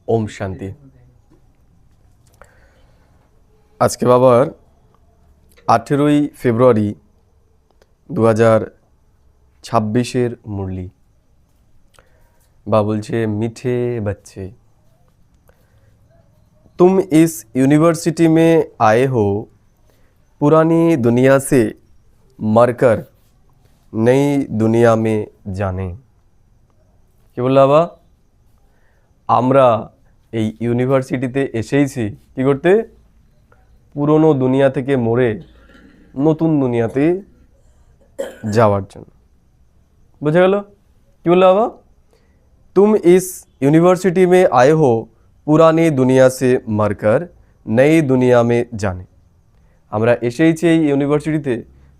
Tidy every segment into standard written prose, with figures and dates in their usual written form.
ওম শান্তি। আজকে বাবার 18ই ফেব্রুয়ারি 2026 মুরলি। বা বলছে, मीठे बच्चे तुम इस यूनिवर्सिटी में आए हो पुरानी दुनिया से मरकर नई दुनिया में जाने। কি বললো বাবা? আমরা এই ইউনিভার্সিটিতে এসেইছি কি করতে? পুরনো দুনিয়া থেকে মরে নতুন দুনিয়াতে যাওয়ার জন্য। বুঝা গেল? কি বললো বাবা? तुम इस यूनिवर्सिटी में आए हो पुरानी दुनिया से मरकर नई दुनिया में जाने। আমরা এসেইছি এই ইউনিভার্সিটিতে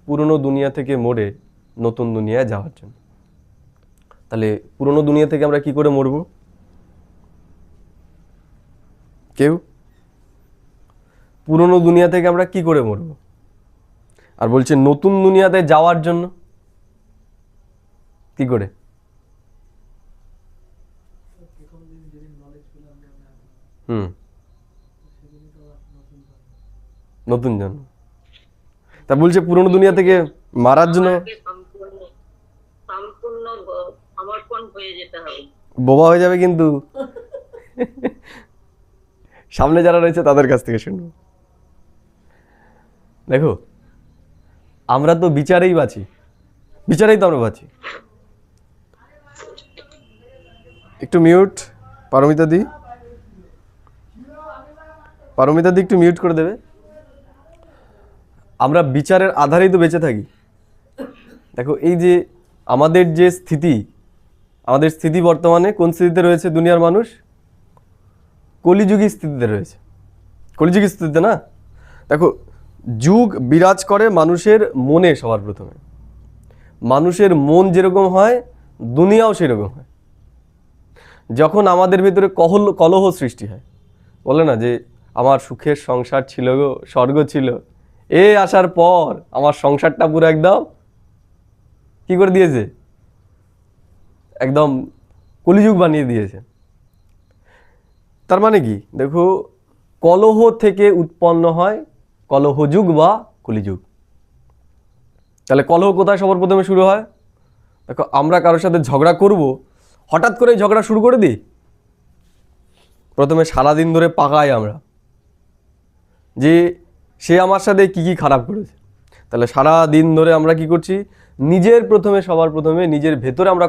পুরনো দুনিয়া থেকে মরে নতুন দুনিয়ায় যাওয়ার জন্য। তাহলে পুরনো দুনিয়া থেকে আমরা কি করে মরব? কেউ পুরনো দুনিয়া থেকে আমরা কি করে মরব? আর বলছে নতুন দুনিয়াতে যাওয়ার জন্য কি করে? নতুন জন্ম। তা বলছে পুরনো দুনিয়া থেকে মারার জন্য বোবা হয়ে যাবে, কিন্তু সামনে যারা রয়েছে তাদের কাছ থেকে শুনবো। দেখো, আমরা তো বিচারেই বাঁচি, বিচারেই তো আমরা বাঁচি। একটু মিউট পারমিতা দি, পারমিতা দি একটু মিউট করে দেবে। আমরা বিচারের আধারেই তো বেঁচে থাকি। দেখো, এই যে আমাদের যে স্থিতি, আমাদের স্থিতি বর্তমানে কোন স্থিতিতে রয়েছে দুনিয়ার মানুষ? কলিযুগী স্থিতিতে রয়েছে। কলিযুগী স্থিতিতে না? দেখো, যুগ বিরাজ করে মানুষের মনে। সবার প্রথমে মানুষের মন যেরকম হয় দুনিয়াও সেরকম হয়। যখন আমাদের ভিতরে কলহ সৃষ্টি হয়, বলে না যে আমার সুখের সংসার ছিল গো, স্বর্গ ছিল, এ আসার পর আমার সংসারটা পুরো একদম কি করে দিয়েছে? একদম কলিযুগ বানিয়ে দিয়েছে। তার মানে কি? দেখো, কলহ থেকে উৎপন্ন হয় কলহযুগ বা কলিযুগ। তাহলে কলহ কোথায় সবার প্রথমে শুরু হয়? দেখো, আমরা কারোর সাথে ঝগড়া করব, হঠাৎ করে ঝগড়া শুরু করে দিই। প্রথমে সারাদিন ধরে পাকাই আমরা যে সে আমার সাথে কি কি খারাপ করেছে। তাহলে সারা দিন ধরে আমরা কি করছি? নিজের প্রথমে, সবার প্রথমে নিজের ভেতরে আমরা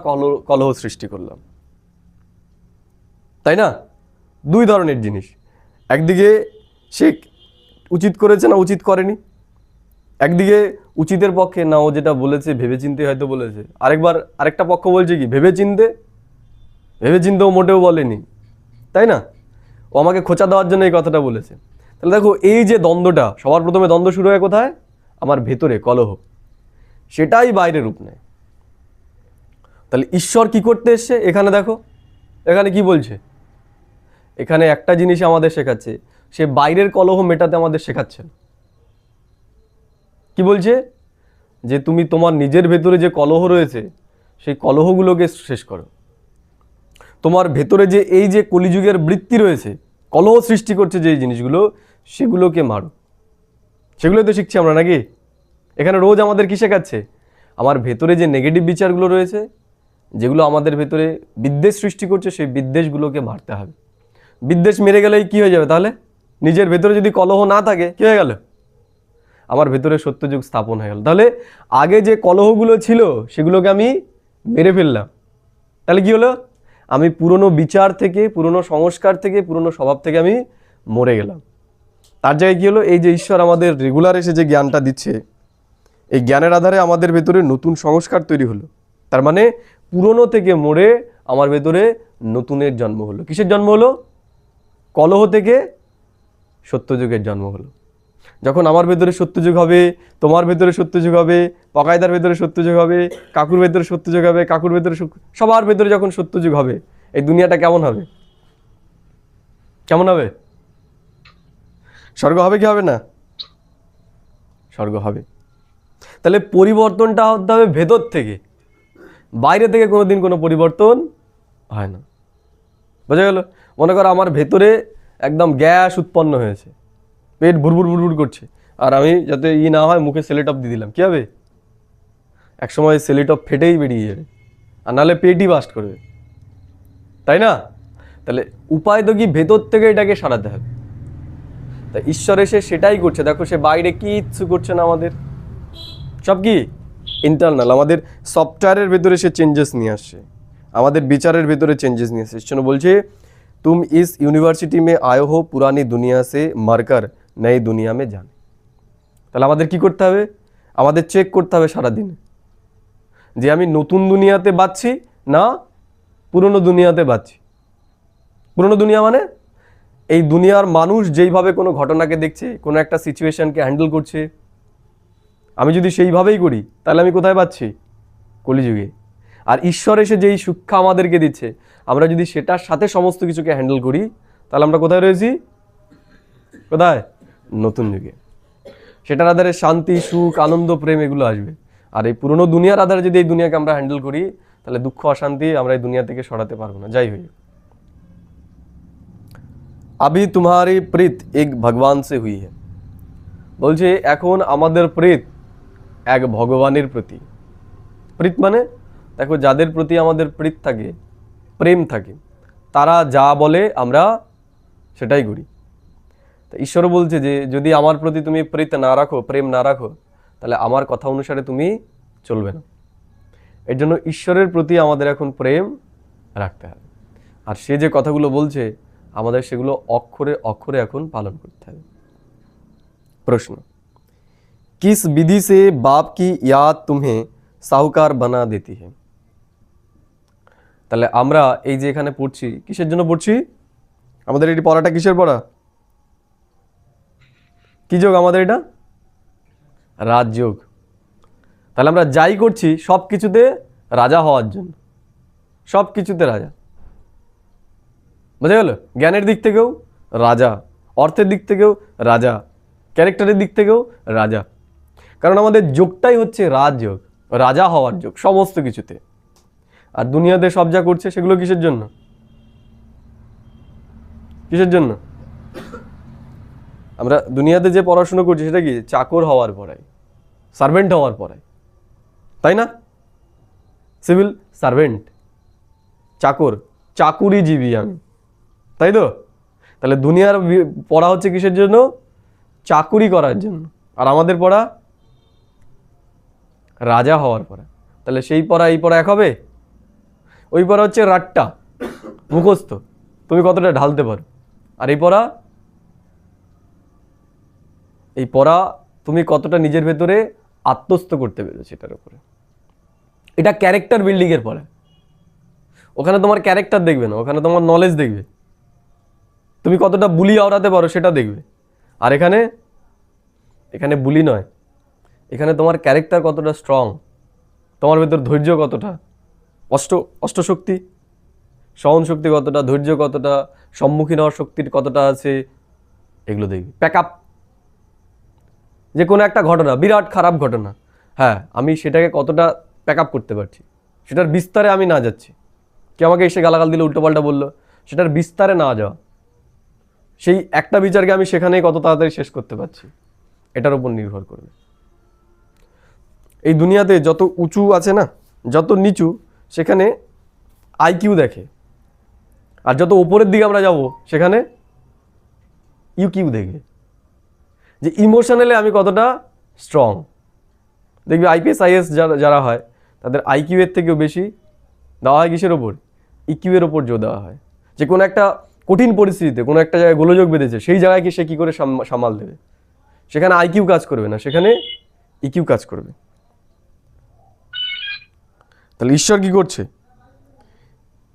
কলহ সৃষ্টি করলাম, তাই না? দুই ধরনের জিনিস। একদিকে সে উচিত করেছে না উচিত করেনি, একদিকে উচিতের পক্ষে না, ও যেটা বলেছে ভেবেচিন্তে হয়তো বলেছে। আরেকটা পক্ষ বলছে কি ভেবেচিন্তেও মোটেও বলেনি, তাই না? ও আমাকে খোঁচা দেওয়ার জন্য এই কথাটা বলেছে। তাহলে দেখো, এই যে দ্বন্দ্বটা, সবার প্রথমে দ্বন্দ্ব শুরু হয় কোথায়? আমার ভেতরে কলহ, সেটাই বাইরে রূপ নেয়। তাহলে ঈশ্বর কি করতে এসছে এখানে? দেখো, এখানে কি বলছে? এখানে একটা জিনিস আমাদের শেখাচ্ছে, সে বাইরের কলহ মেটাতে আমাদের শেখাচ্ছে। কি বলছে? যে তুমি তোমার নিজের ভেতরে যে কলহ রয়েছে সেই কলহগুলোকে শেষ করো। তোমার ভেতরে যে এই যে কলিযুগের বৃত্তি রয়েছে, কলহ সৃষ্টি করছে যে জিনিসগুলো, সেগুলোকে মারো। সেগুলোই তো শিখছি আমরা, নাকি? এখানে রোজ আমাদের কি শেখাচ্ছে? আমার ভেতরে যে নেগেটিভ বিচারগুলো রয়েছে, যেগুলো আমাদের ভেতরে বিদ্বেষ সৃষ্টি করছে, সেই বিদ্বেষগুলোকে মারতে হবে। বিদ্বেষ মেরে গেলেই কি হয়ে যাবে? তাহলে নিজের ভেতরে যদি কলহ না থাকে, কি হয়ে গেল? আমার ভেতরে সত্যযুগ স্থাপন হয়ে গেল। তাহলে আগে যে কলহগুলো ছিল সেগুলোকে আমি মেরে ফেললাম। তাহলে কি হলো? আমি পুরনো বিচার থেকে, পুরনো সংস্কার থেকে, পুরনো স্বভাব থেকে আমি মরে গেলাম। তার জায়গায় কি হলো? এই যে ঈশ্বর আমাদের রেগুলার এসে যে জ্ঞানটা দিচ্ছে, এই জ্ঞানের আধারে আমাদের ভেতরে নতুন সংস্কার তৈরি হলো। তার মানে পুরনো থেকে মরে আমার ভেতরে নতুনের জন্ম হলো। কিসের জন্ম হলো? কলহ থেকে সত্যযুগের জন্ম হলো। যখন আমার ভেতরে সত্যযুগ হবে, তোমার ভেতরে সত্যযুগ হবে, পকায়দার ভেতরে সত্যযুগ হবে, কাকুর ভেতরে সত্যযুগ হবে, কাকুর ভেতরে, সবার ভেতরে যখন সত্যযুগ হবে, এই দুনিয়াটা কেমন হবে? কেমন হবে? স্বর্গ হবে কি হবে না? স্বর্গ হবে। তাহলে পরিবর্তনটা হতে হবে ভেতর থেকে, বাইরে থেকে কোনোদিন কোনো পরিবর্তন হয় না। বোঝা গেল? মনে করো আমার ভেতরে একদম গ্যাস উৎপন্ন হয়েছে, পেট ভুরভুর ভুরভুর করছে, আর আমি যাতে না হয় মুখে সেলিটপ দিয়ে দিলাম, কী হবে? একসময় সেলিটপ ফেটেই বেরিয়ে যাবে, আর নাহলে পেটই বাস্ট করবে, তাই না? তাহলে উপায় তো কি, ভেতর থেকে এটাকে সারাতে হবে। তা ঈশ্বর এসে সেটাই করছে। দেখো, সে বাইরে কিচ্ছু করছে না, আমাদের সব কি ইন্টারনাল, আমাদের সফটওয়্যারের ভেতরে সে চেঞ্জেস নিয়ে আসছে, আমাদের বিচারের ভেতরে চেঞ্জেস নিয়ে আসছে। ঈশ্বর বলছে, तुम इस यूनिवर्सिटी में आए हो पुरानी दुनिया से मरकर नई दुनिया में जाने। তাহলে আমাদের কি করতে হবে? আমাদের চেক করতে হবে সারাদিনে যে আমি নতুন দুনিয়াতে বাঁচছি না পুরনো দুনিয়াতে বাঁচছি। পুরনো দুনিয়া মানে এই দুনিয়ার মানুষ যেইভাবে কোনো ঘটনাকে দেখছে, কোনো একটা সিচুয়েশনকে হ্যান্ডেল করছে, আমি যদি সেইভাবেই করি তাহলে আমি কোথায় পাচ্ছি? কলিযুগে। আর ঈশ্বর এসে যেই শিক্ষা আমাদেরকে দিচ্ছে, আমরা যদি সেটার সাথে সমস্ত কিছুকে হ্যান্ডেল করি তাহলে আমরা কোথায় রয়েছি? কোথায়? নতুন যুগে। সেটার আধারে শান্তি, সুখ, আনন্দ, প্রেম এগুলো আসবে। আর এই পুরনো দুনিয়ার আধারে যদি এই দুনিয়াকে আমরা হ্যান্ডেল করি তাহলে দুঃখ, অশান্তি আমরা এই দুনিয়া থেকে সরাতে পারবো না, যাই হই। अभी तुम्हारी प्रीत एक भगवान से हुई है। বলছে এখন আমাদের প্রীত এক ভগবানের প্রতি। প্রীত মানে দেখো, যাদের প্রতি আমাদের প্রীত থাকে, প্রেম থাকে, তারা যা বলে আমরা সেটাই করি। তো ঈশ্বর বলছে যে যদি আমার প্রতি তুমি প্রীত না রাখো, প্রেম না রাখো, তাহলে আমার কথা অনুসারে তুমি চলবে না। এর জন্য ঈশ্বরের প্রতি আমাদের এখন প্রেম রাখতে হবে। আর সে যে কথাগুলো বলছে আমাদের সেগুলো অক্ষরে অক্ষরে এখন পালন করতে হবে। প্রশ্ন, किस विधि से बाप की याद तुम्हें साहूकार बना देती है। তাহলে আমরা এই যে এখানে পড়ছি, কিসের জন্য পড়ছি? আমাদের এটি পড়াটা কিসের পড়া? কি যোগ আমাদের এটা? রাজযোগ। তাহলে আমরা যাই করছি সব কিছুতে রাজা হওয়ার জন্য, সব কিছুতে রাজা। বোঝা গেল? জ্ঞানের দিক থেকেও রাজা, অর্থের দিক থেকেও রাজা, ক্যারেক্টারের দিক থেকেও রাজা। কারণ আমাদের যোগটাই হচ্ছে রাজযোগ, রাজা হওয়ার যোগ সমস্ত কিছুতে। আর দুনিয়াতে সব যা করছে সেগুলো কিসের জন্য? কিসের জন্য? আমরা দুনিয়াতে যে পড়াশুনো করছি সেটা কি? চাকর হওয়ার পড়াই, সার্ভেন্ট হওয়ার পড়াই, তাই না? সিভিল সার্ভেন্ট, চাকর, চাকুরিজীবী আমি, তাই তো? তাহলে দুনিয়ার পড়া হচ্ছে কিসের জন্য? চাকুরি করার জন্য। আর আমাদের পড়া রাজা হওয়ার পড়া। তাহলে সেই পড়া এই পড়া এক হবে? ওই পড়া হচ্ছে রাট্টা, মুখস্থ, তুমি কতটা ঢালতে পারো। আর এই পড়া তুমি কতটা নিজের ভেতরে আত্মস্থ করতে পেরেছো সেটার উপরে। এটা ক্যারেক্টার বিল্ডিংয়ের পড়া। ওখানে তোমার ক্যারেক্টার দেখবে না, ওখানে তোমার নলেজ দেখবে, তুমি কতটা বুলি আওড়াতে পারো সেটা দেখবে। আর এখানে বুলি নয়, এখানে তোমার ক্যারেক্টার কতটা স্ট্রং, তোমার ভেতর ধৈর্য কতটা, অষ্টশক্তি, সহন শক্তি কতটা, ধৈর্য কতটা, সম্মুখীন হওয়ার শক্তির কতটা আছে, এগুলো দেখবি। প্যাক আপ, যে কোনো একটা ঘটনা, বিরাট খারাপ ঘটনা, হ্যাঁ আমি সেটাকে কতটা প্যাক আপ করতে পারছি, সেটার বিস্তারে আমি না যাচ্ছি। কেউ আমাকে এসে গালাগাল দিলে, উল্টোপাল্টা বললো, সেটার বিস্তারে না যাওয়া, সেই একটা বিচারকে আমি সেখানেই কত তাড়াতাড়ি শেষ করতে পারছি, এটার উপর নির্ভর করবে। এই দুনিয়াতে যত উঁচু আছে না, যত নিচু, সেখানে আইকিউ দেখে। আর যত উপরের দিকে আমরা যাব সেখানে ইউকিউ দেখবে, যে ইমোশনালি আমি কতটা স্ট্রং। দেখবি আইপিএস আইএস যারা হয় তাদের আইকিউ এর থেকেও বেশি দেওয়া হয় কিসের ওপর? ইকিউ এর ওপর জোর দেওয়া হয়। যে কোনো একটা কঠিন পরিস্থিতিতে কোনো একটা জায়গায় গোলযোগ বেঁধেছে, সেই জায়গায় সে কী করে সামাল দেবে, সেখানে আইকিউ কাজ করবে না, সেখানে ইকিউ কাজ করবে। তাহলে ঈশ্বর কি করছে?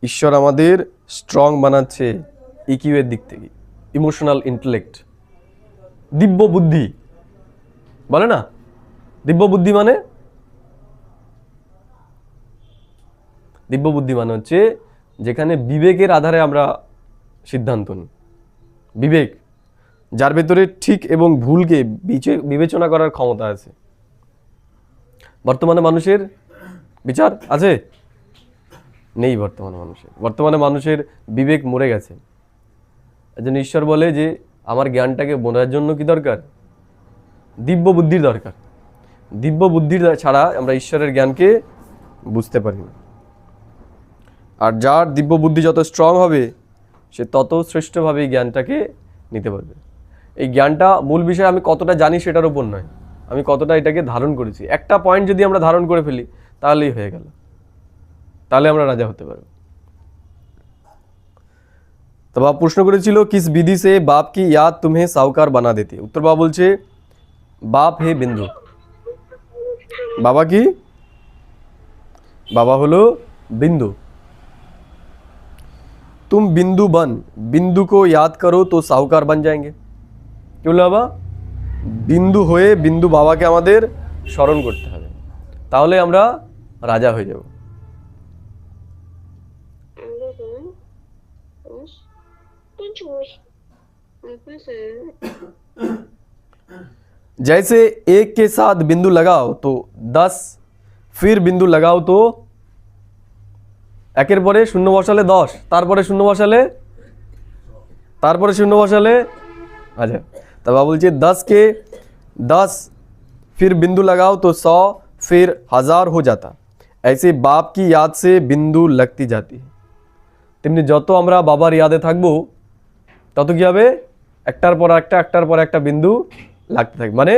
ঈশ্বর আমাদের স্ট্রং বানাচ্ছে ইকিউ এর দিক থেকে, ইমোশনাল ইন্টেলেক্ট, দিব্য বুদ্ধি বলে না? দিব্য বুদ্ধি মানে হচ্ছে যেখানে বিবেকের আধারে আমরা সিদ্ধান্ত নিই। বিবেক, যার ভেতরে ঠিক এবং ভুলকে বিবেচনা করার ক্ষমতা আছে। বর্তমানে মানুষের বিচার আছে? নেই বর্তমানে মানুষের বিবেক মরে গেছে। একজন ঈশ্বর বলে যে আমার জ্ঞানটাকে বোঝার জন্য কি দরকার? দিব্য বুদ্ধির দরকার। দিব্য বুদ্ধির ছাড়া আমরা ঈশ্বরের জ্ঞানকে বুঝতে পারি না। আর যার দিব্য বুদ্ধি যত স্ট্রং হবে সে তত শ্রেষ্ঠভাবে এই জ্ঞানটাকে নিতে পারবে। এই জ্ঞানটা মূল বিষয় আমি কতটা জানি সেটার উপর নয়, আমি কতটা এটাকে ধারণ করেছি। একটা পয়েন্ট যদি আমরা ধারণ করে ফেলি তাহলেই হয়ে গেল, তাহলে আমরা রাজা হতে পারবো। তো বাবা প্রশ্ন করেছিল কিস বিধি সে বাপ কি ইয়াদ তুমি সাহুকার বানা দেতে। উত্তর বাবা বলছে বাপ হে বিন্দু। বাবা কি? বাবা হলো बिंदु। तुम बिंदु बन, बिंदु को याद करो तो साहूकार बन जाएंगे। কি বললো বাবা? বিন্দু হয়ে বিন্দু বাবাকে আমাদের স্মরণ করতে হবে, তাহলে আমরা রাজা হয়ে যাব। जैसे एक के साथ बिंदु लगाओ तो 10, फिर बिंदु लगाओ तो একের পরে শূন্য বসালে 10, তারপরে শূন্য বসালে আচ্ছা তা বাবা বলছে 10 के 10 फिर बिंदु लगाओ तो 100, फिर 1000 हो जाता। ऐसे बाप की याद से बिंदु लगती जाती है। তেমনি যত আমরা বাবার ইয়াদে থাকবো তত কি হবে? একটার পর একটা বিন্দু লাগতে থাকবে। মানে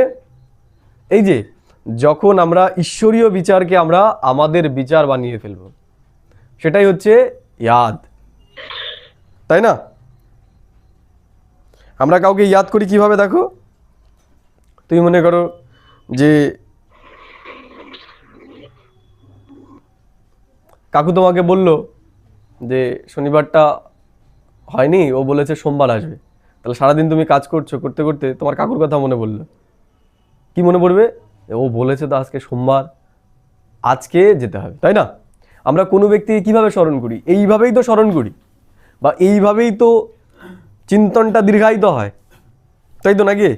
এই যে যখন আমরা ঈশ্বরীয় বিচারকে আমরা আমাদের বিচার বানিয়ে ফেলবো, সেটাই হচ্ছে ইয়াদ, তাই না? আমরা কাউকে ইয়াদ করি কিভাবে দেখো। তুমি মনে করো যে কাকু তোমাকে বললো যে শনিবারটা হয়নি, ও বলেছে সোমবার আসবে। তাহলে সারাদিন তুমি কাজ করছো, করতে করতে তোমার কাকুর কথা মনে পড়লো। কি মনে পড়বে? ও বলেছে তো আজকে সোমবার, আজকে যেতে হবে, তাই না? আমরা কোনো ব্যক্তিকে কীভাবে স্মরণ করি? এইভাবেই তো স্মরণ করি, বা এইভাবেই তো চিন্তনটা দীর্ঘায়িত হয়, তাই তো নাকি?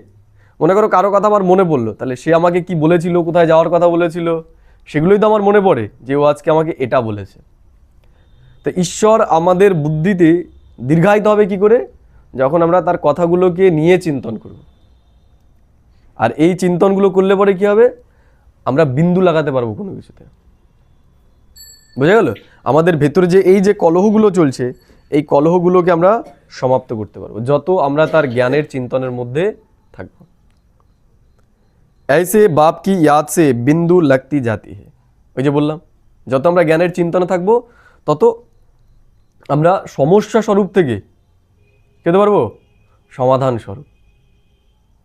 মনে করো কারো কথা আমার মনে পড়লো, তাহলে সে আমাকে কি বলেছিল, কোথায় যাওয়ার কথা বলেছিল, সেগুলোই তো আমার মনে পড়ে যে ও আজকে আমাকে এটা বলেছে। তো ঈশ্বর আমাদের বুদ্ধিতে দীর্ঘায়িত হবে কি করে? যখন আমরা তার কথাগুলোকে নিয়ে চিন্তন করব। আর এই চিন্তনগুলো করলে পরে কি হবে? আমরা বিন্দু লাগাতে পারবো কোনো কিছুতে। বোঝা গেল? আমাদের ভেতরে যে এই যে কলহগুলো চলছে, এই কলহগুলোকে আমরা সমাপ্ত করতে পারবো যত আমরা তার জ্ঞানের চিন্তনের মধ্যে থাকব। ऐसे बाप की याद से बिंदु लगती जाती है। ওই যে বললাম, যত আমরা জ্ঞানের চিন্তনে থাকবো তত আমরা সমস্যা স্বরূপ থেকে খেতে পারবো সমাধান স্বরূপ।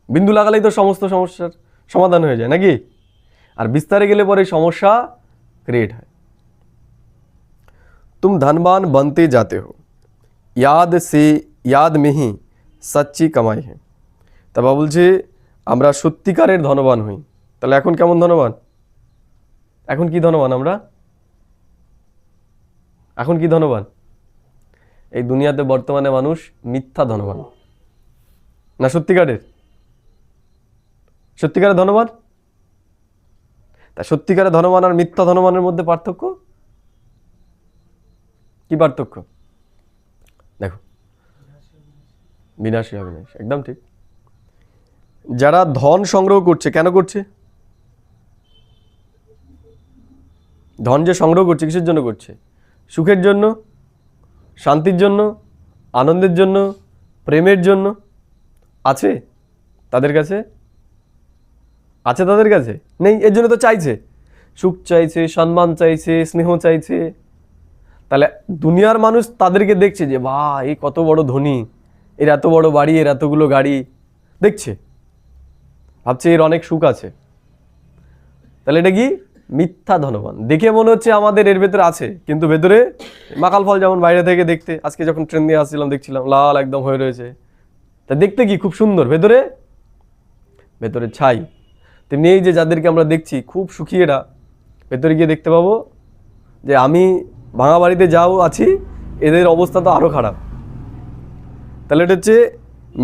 বিন্দু লাগালেই তো সমস্ত সমস্যার সমাধান হয়ে যায় নাকি? আর বিস্তারে গেলে পরে সমস্যা ক্রিয়েট হয়। तुम धनवान बनते जाते हो, याद में ही सच्ची कमाई है। তা বাবা বলছে আমরা সত্যিকারের ধনবান হই। তাহলে এখন কেমন ধনবান? এখন কি ধনবান আমরা? এখন কি ধনবান? এই দুনিয়াতে বর্তমানে মানুষ মিথ্যা ধনবান, না সত্যিকারের? সত্যিকারের ধনবান। তা সত্যিকারের ধনবান আর মিথ্যা ধনবানের মধ্যে পার্থক্য কি? পার্থক্য দেখো, বিনাশী অবিনাশী, একদম ঠিক। যারা ধন সংগ্রহ করছে, কেন করছে? ধন যে সংগ্রহ করছে কিসের জন্য করছে? সুখের জন্য, শান্তির জন্য, আনন্দের জন্য, প্রেমের জন্য। আছে তাদের কাছে? আছে তাদের কাছে? নেই। এর জন্য তো চাইছে, সুখ চাইছে, সম্মান চাইছে, স্নেহ চাইছে। তাহলে দুনিয়ার মানুষ তাদেরকে দেখছে যে বাহ এই কত বড় ধনী, এর এত বড় বাড়ি, এর এতগুলো গাড়ি, দেখছে, ভাবছে এর অনেক সুখ আছে। তাহলে এটা কি? মিথ্যা ধনবান। দেখে মনে হচ্ছে আমাদের এর ভেতরে আছে, কিন্তু ভেতরে মাকাল ফল যেমন বাইরে থেকে দেখতে, আজকে যখন ট্রেন দিয়ে আসছিলাম দেখছিলাম লাল একদম হয়ে রয়েছে, তা দেখতে কি খুব সুন্দর, ভেতরে ভেতরে ছাই। তেমনি এই যে যাদেরকে আমরা দেখছি খুব সুখী, এরা ভেতরে গিয়ে দেখতে পাবো যে আমি ভাঙা বাড়িতে যাও আছি, এদের অবস্থা তো আরও খারাপ। তাহলে এটা হচ্ছে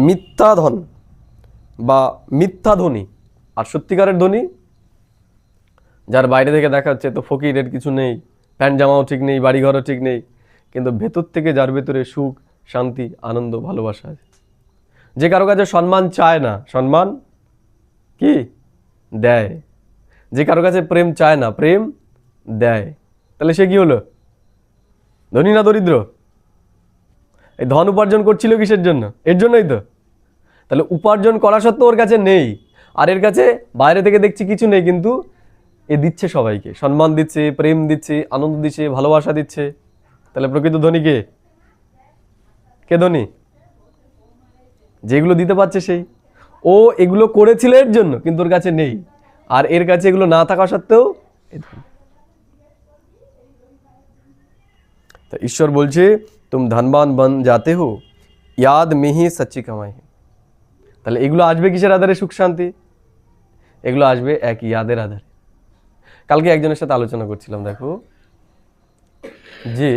মিথ্যা ধন বা মিথ্যা ধনী। আর সত্যিকারের ধনী যার বাইরে থেকে দেখা যাচ্ছে তো ফকিরের কিছু নেই, প্যান্ট জামাও ঠিক নেই, বাড়িঘরও ঠিক নেই, কিন্তু ভেতর থেকে যার ভেতরে সুখ, শান্তি, আনন্দ, ভালোবাসা আছে, যে কারো কাছে সম্মান চায় না, সম্মান কি দেয়, যে কারো কাছে প্রেম চায় না, প্রেম দেয়, তাহলে সে কি হলো? ধনী না দরিদ্র? এই ধন উপার্জন করছিল কিসের জন্য? এর জন্যই তো। তাহলে উপার্জন করা সত্ত্বেও ওর কাছে নেই, আর এর কাছে বাইরে থেকে দেখছি কিছু নেই, কিন্তু এ দিচ্ছে সবাইকে, সম্মান দিচ্ছে, প্রেম দিচ্ছে, আনন্দ দিচ্ছে, ভালোবাসা দিচ্ছে। তাহলে প্রকৃত ধনী কে? কে ধনী? যেগুলো দিতে পারছে সেই। ও এগুলো করেছিল এর জন্য, কিন্তু ওর কাছে নেই, আর এর কাছে এগুলো না থাকা সত্ত্বেও এ ধনী। তো ঈশ্বর বলছে তুম ধনবান বন যাতে হো ইয়াদ মে হি সচ্চি কামাই। তাহলে এগুলো আসবে কিসের আধারে? সুখ শান্তি। এগুলো আসবে এক ইয়াদের আধারে। কালকে একজনের সাথে আলোচনা করছিলাম, দেখো যে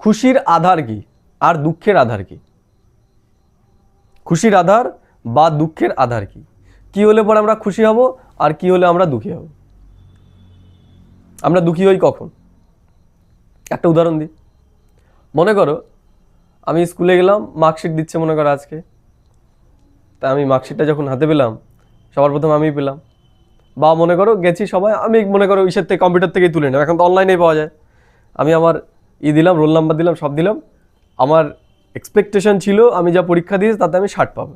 খুশির আধার কি আর দুঃখের আধার কি? খুশির আধার বা দুঃখের আধার কি? কি হলে পরে আমরা খুশি হব আর কি হলে আমরা দুঃখী হব? আমরা দুঃখী হই কখন? একটা উদাহরণ দিই। মনে করো আমি স্কুলে গেলাম, মার্কশিট দিচ্ছে মনে করো আজকে, তা আমি মার্কশিটটা যখন হাতে পেলাম, সবার প্রথম আমিই পেলাম। বা মনে করো গেছি সবাই, আমি মনে করো ইসের থেকে, কম্পিউটার থেকেই তুলে নিলাম, এখন তো অনলাইনেই পাওয়া যায়। আমি আমার দিলাম, রোল নাম্বার দিলাম, সব দিলাম। আমার এক্সপেকটেশন ছিল আমি যা পরীক্ষা দিয়েছি তাতে আমি 60 পাবো।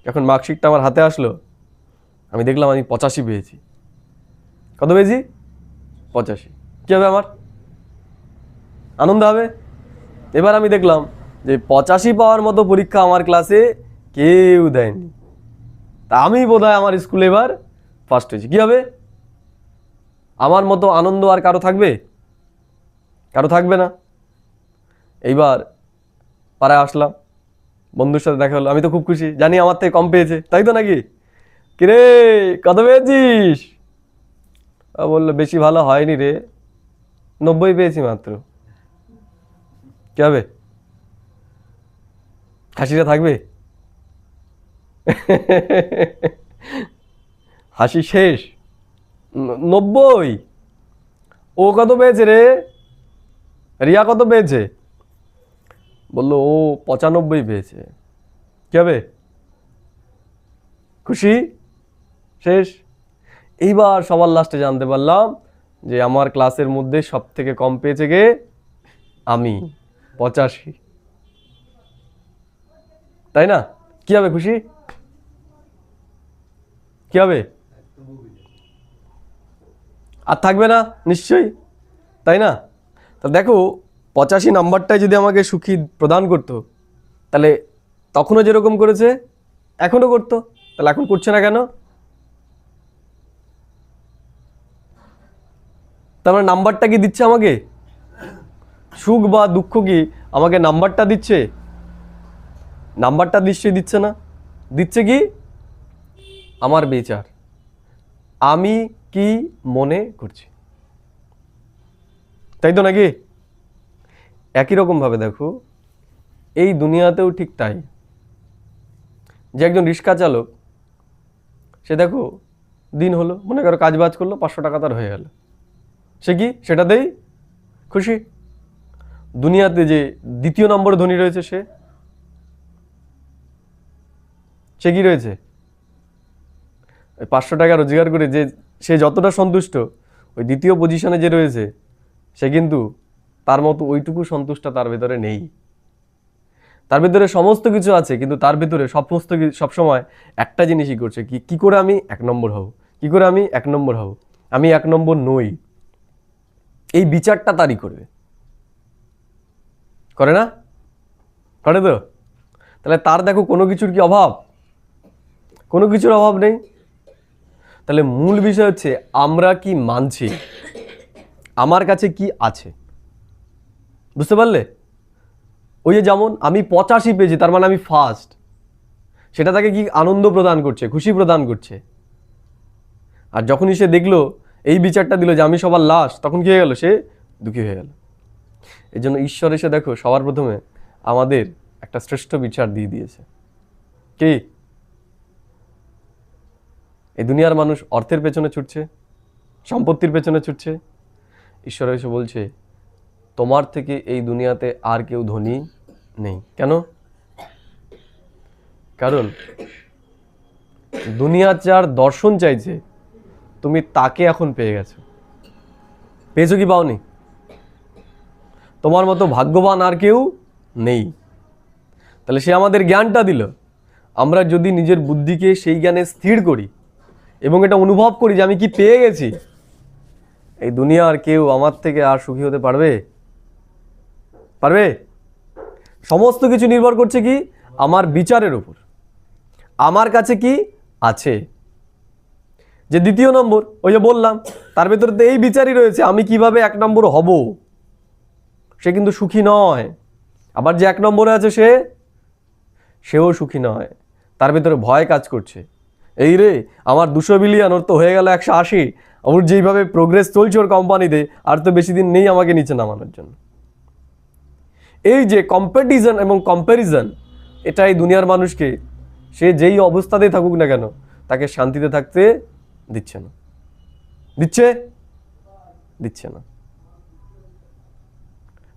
যখন মার্কশিটটা আমার হাতে আসলো, আমি দেখলাম আমি 85 পেয়েছি। কত পেয়েছি? 85। কী হবে আমার? আনন্দ হবে। এবার আমি দেখলাম যে 85 পাওয়ার মতো পরীক্ষা আমার ক্লাসে কেউ দেয়নি, তা আমি বোধহয় আমার স্কুলে এবার ফার্স্ট হয়েছি। কী হবে? আমার মতো আনন্দ আর কারো থাকবে? কারো থাকবে না। এইবার পাড়ায় আসলাম, বন্ধুর সাথে দেখা হলো, আমি তো খুব খুশি, জানি আমার থেকে কম পেয়েছে, তাই তো নাকি? কিরে কত পেয়েছিস? বললো বেশি ভালো হয়নি রে, 90 পেয়েছি মাত্র। কি হবে? হাসিটা থাকবে? হাসি শেষ। 90? ও কত পেয়েছে রে? রিয়া কত পেয়েছে? বললো ও 95 পেয়েছে। কি হবে? খুশি শেষ। এইবার সবার লাস্টে জানতে পারলাম যে আমার ক্লাসের মধ্যে সব থেকে কম পেয়েছে কে? আমি, 85। তাই না? কি হবে? খুশি? কি হবে? আর থাকবে না নিশ্চয়ই, তাই না? তা দেখো 85 নাম্বারটাই যদি আমাকে সুখী প্রদান করতো, তাহলে তখনও যেরকম করেছে এখনও করতো, তাহলে এখন করছে না কেন? তার মানে নাম্বারটা কি দিচ্ছে আমাকে? সুখ বা দুঃখ কি আমাকে নাম্বারটা দিচ্ছে? নাম্বারটা নিশ্চয়ই দিচ্ছে না। দিচ্ছে কি? আমার বিচার, আমি কি মনে করছি, তাই তো নাকি? একই রকমভাবে দেখো এই দুনিয়াতেও ঠিক তাই। যে একজন রিক্সা চালক, সে দেখো দিন হলো, মনে করো কাজ বাজ করলো, 500 টাকা তার হয়ে গেল, সে কি সেটাতেই খুশি? দুনিয়াতে যে দ্বিতীয় নম্বরে ধনী রয়েছে, সে কি রয়েছে? 500 টাকা রোজগার করে যে সে যতটা সন্তুষ্ট, ওই দ্বিতীয় পজিশনে যে রয়েছে সে কিন্তু তার মতো ওইটুকু সন্তুষ্ট তার ভেতরে নেই। তার ভেতরে সমস্ত কিছু আছে, কিন্তু তার ভেতরে সবসময় একটা জিনিসই করছে, কি করে আমি 1 নম্বর হব, কি করে আমি 1 নম্বর হব, আমি 1 নম্বর নই, এই বিচারটা তারই করবে। করে না? করে তো? তাহলে তার দেখো কোনো কিছুর কি অভাব? কোনো কিছুর অভাব নেই। তাহলে মূল বিষয় হচ্ছে আমরা কি মানছি, আমার কাছে কি আছে। বুঝতে পারলে? ওই যে যেমন আমি 85 পেয়েছি, তার মানে আমি ফার্স্ট, সেটা তাকে কি আনন্দ প্রদান করছে, খুশি প্রদান করছে। আর যখনই সে দেখলো, এই বিচারটা দিল যে আমি সবার লাস্ট, তখন কি হয়ে গেল? সে দুঃখী হয়ে গেল। এই জন্য ঈশ্বর এসে দেখো সবার প্রথমে আমাদের একটা শ্রেষ্ঠ বিচার দিয়ে দিয়েছে। কি? এই দুনিয়ার মানুষ অর্থের পেছনে ছুটছে, সম্পত্তির পেছনে ছুটছে। ঈশ্বর এসে বলছে তোমার থেকে এই দুনিয়াতে আর কেউ ধনী নেই। কেন? কারণ দুনিয়া যার দর্শন চাইছে তুমি তাকে এখন পেয়ে গেছো। পেয়েছো কি পাওনি? তোমার মতো ভাগ্যবান আর কেউ নেই। তাহলে সে আমাদের জ্ঞানটা দিল। আমরা যদি নিজের বুদ্ধিকে সেই জ্ঞানে স্থির করি এবং এটা অনুভব করি যে আমি কি পেয়ে গেছি, এই দুনিয়ার কেউ আমার থেকে আর সুখী হতে পারবে? পারবে? সমস্ত কিছু নির্ভর করছে কি আমার বিচারের উপর। আমার কাছে কি আছে। যে দ্বিতীয় নম্বর, ওই যে বললাম, তার ভেতরে তো এই বিচারই রয়েছে আমি কিভাবে 1 নম্বর হব, সে কিন্তু সুখী নয়। আবার যে 1 নম্বরে আছে সেও সুখী নয়, তার ভেতরে ভয় কাজ করছে। এই রে আমার 200 বিলিয়ন, ওর তো হয়ে গেল 180, ওর যেইভাবে প্রোগ্রেস চলছে ওর কোম্পানিতে, আর তো বেশি দিন নেই আমাকে নিচে নামানোর জন্য। এই যে কম্পিটিশন এবং কম্প্যারিজন, এটাই দুনিয়ার মানুষকে সে যেই অবস্থাতেই থাকুক না কেন তাকে শান্তিতে থাকতে দিচ্ছে না। দিচ্ছে না।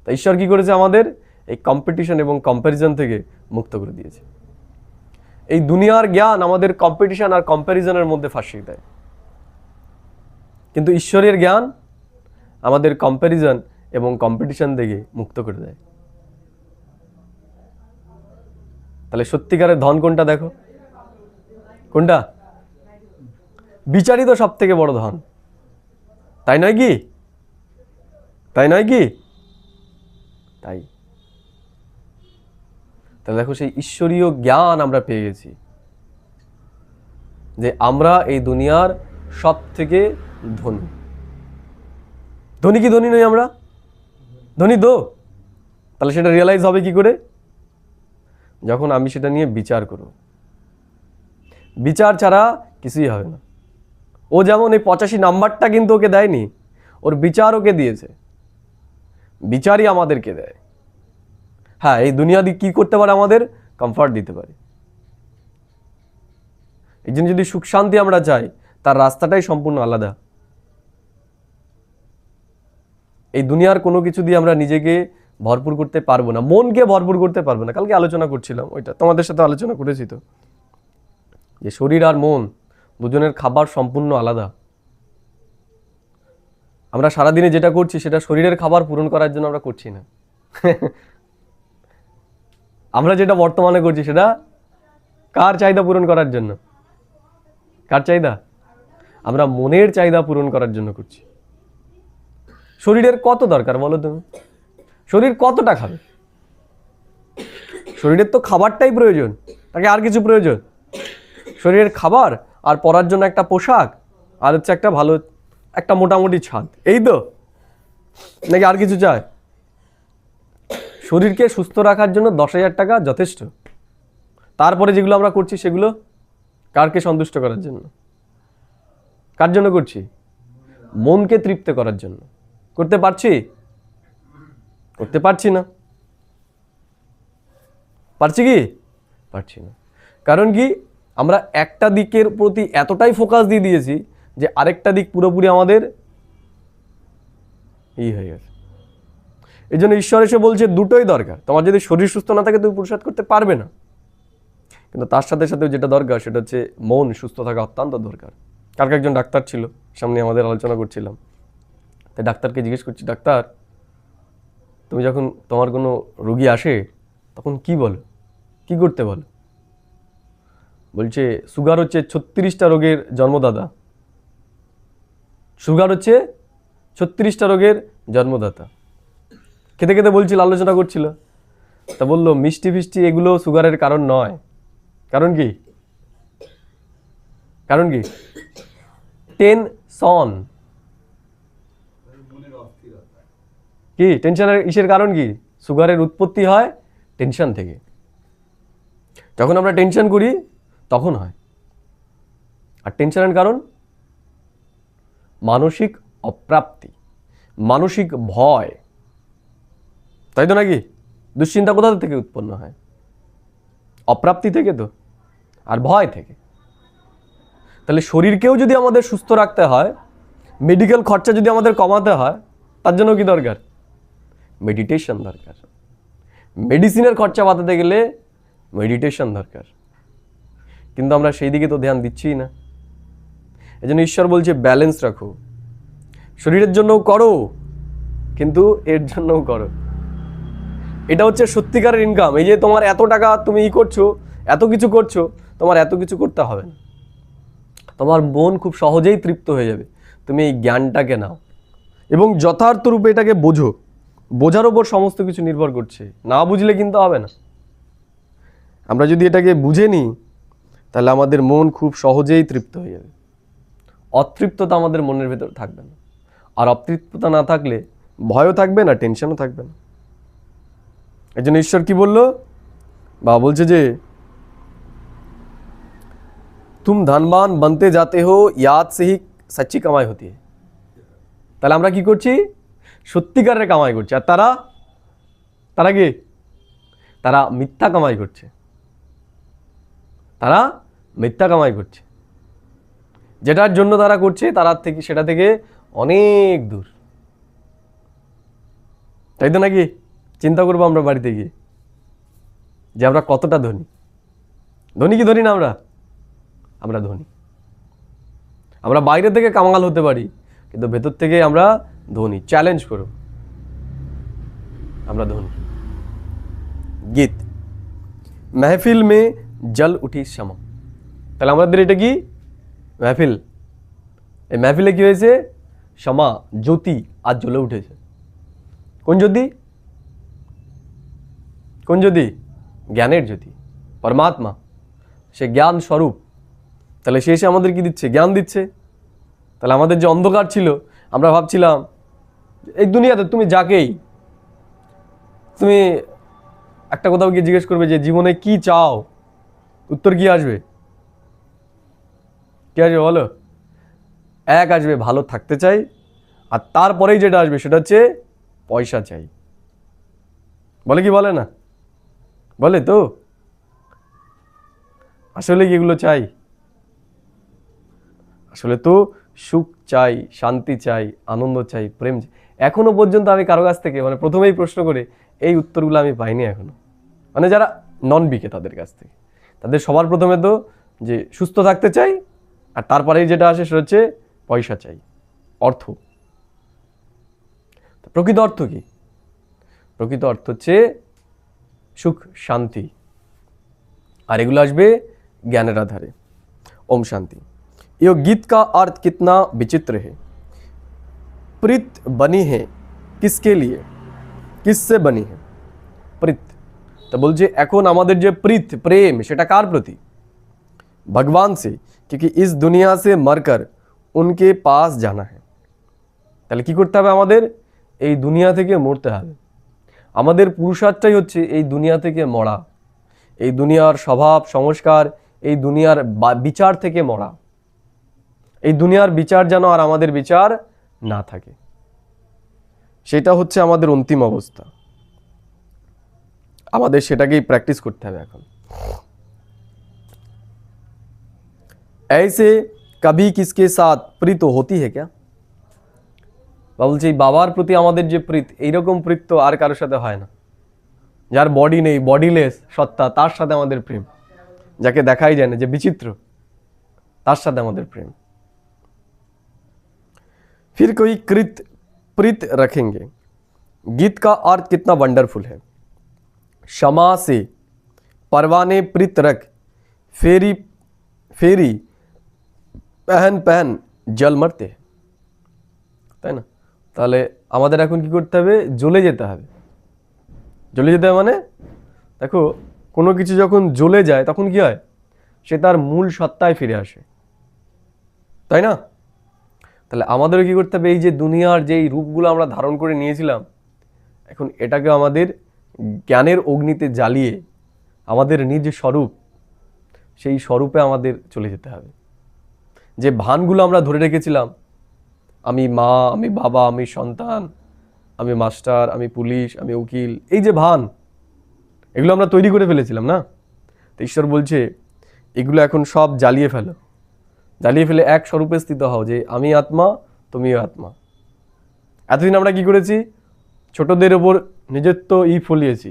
তা ঈশ্বর কি করেছে? আমাদের এই কম্পিটিশন এবং কম্প্যারিজন থেকে মুক্ত করে দিয়েছে। এই দুনিয়ার জ্ঞান আমাদের কম্পিটিশন আর কম্প্যারিজনের মধ্যে ফাঁসিয়ে দেয়, কিন্তু ঈশ্বরের জ্ঞান আমাদের কম্প্যারিজন এবং কম্পিটিশন থেকে মুক্ত করে দেয়। তাহলে সত্যিকারের ধন কোনটা? দেখো কোনটা? বিচারই তো সব থেকে বড় ধন, তাই নয় কি? তাই তাহলে দেখো সেই ঈশ্বরীয় জ্ঞান আমরা পেয়ে গেছি যে আমরা এই দুনিয়ার সব থেকে ধনী। ধনী কি ধনী নই? আমরা ধনী তো। তাহলে সেটা রিয়েলাইজ হবে কি করে? যখন আমি সেটা নিয়ে বিচার করব। বিচার ছাড়া কিছুই হবে না। ও যেমন এই 85 নাম্বারটা কিন্তু ওকে দেয়নি, ওর বিচার ওকে দিয়েছে। বিচারই আমাদেরকে দেয়। হ্যাঁ, এই দুনিয়া দিয়ে কি করতে পারে? আমাদের কমফর্ট দিতে পারে। এই জন্য যদি সুখ শান্তি আমরা চাই, তার রাস্তাটাই সম্পূর্ণ আলাদা। এই দুনিয়ার কোনো কিছু দিয়ে আমরা নিজেকে ভরপুর করতে পারবো না, মনকে ভরপুর করতে পারবো না। কালকে আলোচনা করছিলাম, ওইটা তোমাদের সাথে আলোচনা করেছি তো, যে শরীর আর মন দুজনের খাবার সম্পূর্ণ আলাদা। আমরা সারাদিনে যেটা করছি সেটা শরীরের খাবার পূরণ করার জন্য আমরা করছি না। আমরা যেটা বর্তমানে করছি সেটা কার চাহিদা পূরণ করার জন্য? কার চাহিদা? আমরা মনের চাহিদা পূরণ করার জন্য করছি। শরীরের কত দরকার বলো তুমি? শরীর কতটা খাবে? শরীরের তো খাবারটাই প্রয়োজন, তাকে আর কিছু প্রয়োজন? শরীরের খাবার আর পরার জন্য একটা পোশাক, আর হচ্ছে একটা ভালো একটা মোটামুটি ছাদ, এই তো? নাকি আর কিছু চায়? শরীরকে সুস্থ রাখার জন্য 10,000 টাকা যথেষ্ট। তারপরে যেগুলো আমরা করছি সেগুলো কারকে সন্তুষ্ট করার জন্য? কার জন্য করছি? মনকে তৃপ্ত করার জন্য। করতে পারছি? করতে পারছি না। পারছি কি? পারছি না। কারণ কি? আমরা একটা দিকের প্রতি এতটাই ফোকাস দিয়ে দিয়েছি যে আরেকটা দিক পুরোপুরি আমাদের হয়ে গেছে। এই জন্য ঈশ্বর এসে বলছে দুটোই দরকার। তোমার যদি শরীর সুস্থ না থাকে তুমি পুরুষার্থ করতে পারবে না, কিন্তু তার সাথে সাথে যেটা দরকার সেটা হচ্ছে মন সুস্থ থাকা অত্যন্ত দরকার। কালকে একজন ডাক্তার ছিল, সামনে আমাদের আলোচনা করছিলাম, তাই ডাক্তারকে জিজ্ঞেস করছি, ডাক্তার তুমি যখন তোমার কোনো রোগী আসে তখন কি বলো, কি করতে বলো? বলছে সুগার হচ্ছে 36টা রোগের জন্মদাতা। সুগার হচ্ছে 36টা রোগের জন্মদাতা। খেতে খেতে বলছিল, আলোচনা করছিল, তা বললো মিষ্টি ফিষ্টি এগুলো সুগারের কারণ নয়। কারণ কি? কারণ কি? টেনশন। কি টেনশনের ইসের কারণ কি? সুগারের উৎপত্তি হয় টেনশন থেকে। যখন আমরা টেনশন করি তখন হয়। আর টেনশনের কারণ মানসিক অপ্রাপ্তি, মানসিক ভয়, তাই তো নাকি? দুশ্চিন্তা কোথা থেকে উৎপন্ন হয়? অপ্রাপ্তি থেকে তো, আর ভয় থেকে। তো তাহলে শরীরকেও যদি আমাদের সুস্থ রাখতে হয়, মেডিকেল খরচা যদি আমাদের কমাতে হয়, তার জন্য কি দরকার? মেডিটেশন দরকার। মেডিসিনের খরচা বাঁচাতে গেলে মেডিটেশন দরকার, কিন্তু আমরা সেই দিকে তো ধ্যান দিচ্ছিই না। এই জন্য ঈশ্বর বলছে ব্যালেন্স রাখো, শরীরের জন্যও করো কিন্তু এর জন্যও করো। এটা হচ্ছে সত্যিকারের ইনকাম। এই যে তোমার এত টাকা তুমি করছো, এত কিছু করছো, তোমার এত কিছু করতে হবে না। তোমার মন খুব সহজেই তৃপ্ত হয়ে যাবে। তুমি এই জ্ঞানটাকে নাও এবং যথার্থ রূপে এটাকে বোঝো। বোঝার ওপর সমস্ত কিছু নির্ভর করছে, না বুঝলে কিন্তু হবে না। আমরা যদি এটাকে বুঝে নিই তাহলে আমাদের মন খুব সহজেই তৃপ্ত হয়ে যাবে। অতৃপ্ততা আমাদের মনের ভেতর থাকবে না, আর অতৃপ্ততা না থাকলে ভয়ও থাকবে না, টেনশনও থাকবে না। এই জন্য ঈশ্বর কি বললো? বাবা বলছে যে তুম ধনবান बनते जाते हो याद से ही सच्ची कमाई होती है। তাহলে আমরা কি করছি? সত্যিকারের কামাই করছি। আর তারা তারা কি? তারা মিথ্যা কামাই করছে। তারা মিথ্যা কামাই করছে। যেটার জন্য তারা করছে তারা থেকে, সেটা থেকে অনেক দূর। তাই তো নাকি? চিন্তা করবো আমরা বাড়িতে গিয়ে যে আমরা কতটা ধনী। ধনী কি ধনী না? আমরা ধনী। আমরা বাইরে থেকে কামাল হতে পারি, কিন্তু ভেতর থেকে আমরা ধনী। চ্যালেঞ্জ করো, আমরা ধনী। গীত মেহফিল মে জল উঠি শ্যামা। তাহলে আমাদের এটা কি? মেহফিল। এই মেহফিলে কি হয়েছে? শ্যামা, জ্যোতি আজ জ্বলে উঠেছে। কোন জ্যোতি? কোন জ্যোতি? জ্ঞানের জ্যোতি, পরমাত্মা, সে জ্ঞান স্বরূপ। তাহলে সে এসে আমাদের কি দিচ্ছে? জ্ঞান দিচ্ছে। তাহলে আমাদের যে অন্ধকার ছিল, আমরা ভাবছিলাম এই দুনিয়াতে তুমি যাকেই, তুমি একটা কোথাও গিয়ে জিজ্ঞেস করবে যে জীবনে কি চাও, উত্তর কি আসবে? কি আসবে বলো? এক আসবে ভালো থাকতে চাই, আর তারপরেই যেটা আসবে সেটা হচ্ছে পয়সা চাই। বলে কি বলে না? বলে তো। আসলে কি এগুলো চাই? আসলে তো সুখ চাই, শান্তি চাই, আনন্দ চাই, প্রেম চাই। এখনো পর্যন্ত আমি কারো কাছ থেকে, মানে প্রথমেই প্রশ্ন করে এই উত্তরগুলো আমি পাইনি এখনো। মানে যারা নন বিকে তাদের কাছ থেকে, তাদের সবার প্রথমে তো যে সুস্থ থাকতে চাই, আর তারপরেই যেটা আসে সেটা হচ্ছে পয়সা চাই, অর্থ। প্রকৃত অর্থ কি? প্রকৃত অর্থ হচ্ছে সুখ, শান্তি, আর এগুলো আসবে জ্ঞানের আধারে। ओम शांति। ये गीत का अर्थ कितना विचित्र है। प्रीत बनी है किसके लिए, किससे बनी है? प्रीत तो बोलছে এখন আমাদের যে প্রীত, প্রেম, সেটা কার প্রতি? भगवान से, क्योंकि इस दुनिया से मरकर उनके पास जाना है। তাহলে কি করতে হবে? আমাদের এই দুনিয়া থেকে মরতে হবে। আমাদের পুরুষার্থটাই হচ্ছে এই দুনিয়া থেকে মরা, এই দুনিয়ার স্বভাব সংস্কার, এই দুনিয়ার বিচার থেকে মরা। এই দুনিয়ার বিচার যেন আর আমাদের বিচার না থাকে, সেটা হচ্ছে আমাদের অন্তিম অবস্থা। আমাদের সেটাকেই প্র্যাকটিস করতে হবে এখন। ऐसे कभी किसके साथ प्रीत होती है क्या? বলছি বাবার প্রতি আমাদের যে প্রীত, এইরকম প্রীত তো আর কারোর সাথে হয় না। যার বডি নেই, বডিলেস সত্তা, তার সাথে আমাদের প্রেম। যাকে দেখাই যায় না, যে বিচিত্র, তার সাথে আমাদের প্রেম। फिर कोई कृत प्रीत रखेंगे। गीत का अर्थ कितना वंडरफुल है। क्षमा से परवाने प्रीत रख, फेरी फेरी पहन पहन जल मरते। তাই না? তাহলে আমাদের এখন কি করতে হবে? জ্বলে যেতে হবে। জ্বলে যেতে হবে মানে দেখো, কোনো কিছু যখন জ্বলে যায় তখন কি হয়? সে তার মূল সত্তায় ফিরে আসে, তাই না? তাহলে আমাদেরও কি করতে হবে? এই যে দুনিয়ার যেই রূপগুলো আমরা ধারণ করে নিয়েছিলাম, এখন এটাকে আমাদের জ্ঞানের অগ্নিতে জ্বালিয়ে আমাদের নিজ স্বরূপ, সেই স্বরূপে আমাদের চলে যেতে হবে। যে ভানগুলো আমরা ধরে রেখেছিলাম, আমি মা, আমি বাবা, আমি সন্তান, আমি মাস্টার, আমি পুলিশ, আমি উকিল, এই যে ভান, এগুলো আমরা তৈরি করে ফেলেছিলাম না? তো ঈশ্বর বলছে এগুলো এখন সব জ্বালিয়ে ফেলো, জ্বালিয়ে ফেলে এক স্বরূপে স্থিত হও যে আমি আত্মা, তুমিও আত্মা। এতদিন আমরা কি করেছি? ছোটদের ওপর নিজেত্ব ফলিয়েছি,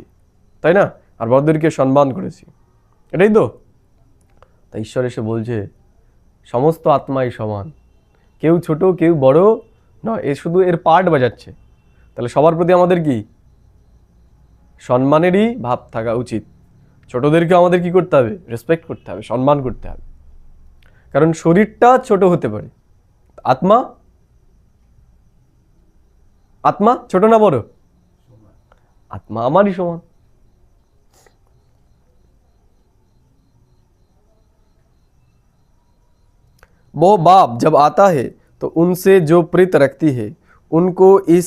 তাই না? আর বড়দেরকে সম্মান করেছি, এটাই তো। তাই ঈশ্বর এসে বলছে সমস্ত আত্মাই সমান, কেউ ছোট কেউ বড় নয়, এ শুধু এর পার্ট বাজাচ্ছে। তাহলে সবার প্রতি আমাদের কি সম্মানেরই ভাব থাকা উচিত। ছোটদেরকে আমাদের কি করতে হবে? রেসপেক্ট করতে হবে, সম্মান করতে হবে। কারণ শরীরটা ছোট হতে পারে, আত্মা আত্মা ছোট না বড়? আত্মা আমারই সমান। वो बाप जब आता है तो उनसे जो प्रीत रखती है उनको इस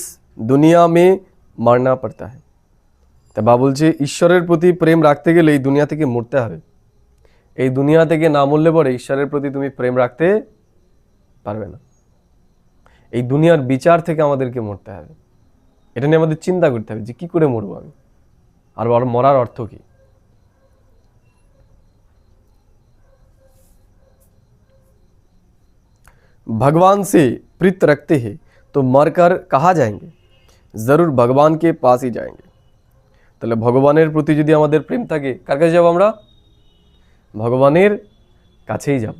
दुनिया में मरना पड़ता है। তা বা বলছে ঈশ্বরের প্রতি প্রেম রাখতে গেলে এই দুনিয়া থেকে মরতে হবে। এই দুনিয়া থেকে না মরলে পরে ঈশ্বরের প্রতি তুমি প্রেম রাখতে পারবে না। এই দুনিয়ার বিচার থেকে আমাদেরকে মরতে হবে। এটা নিয়ে আমাদের চিন্তা করতে হবে যে কি করে মরবো আমি, আর মরার অর্থ কি। भगवान से प्रीत रखते हैं तो मरकर कहाँ जाएंगे? जरूर भगवान के पास ही जाएंगे। তাহলে ভগবানের প্রতি যদি আমাদের প্রেম থাকে, কার কাছে যাব আমরা? ভগবানের কাছেই যাব।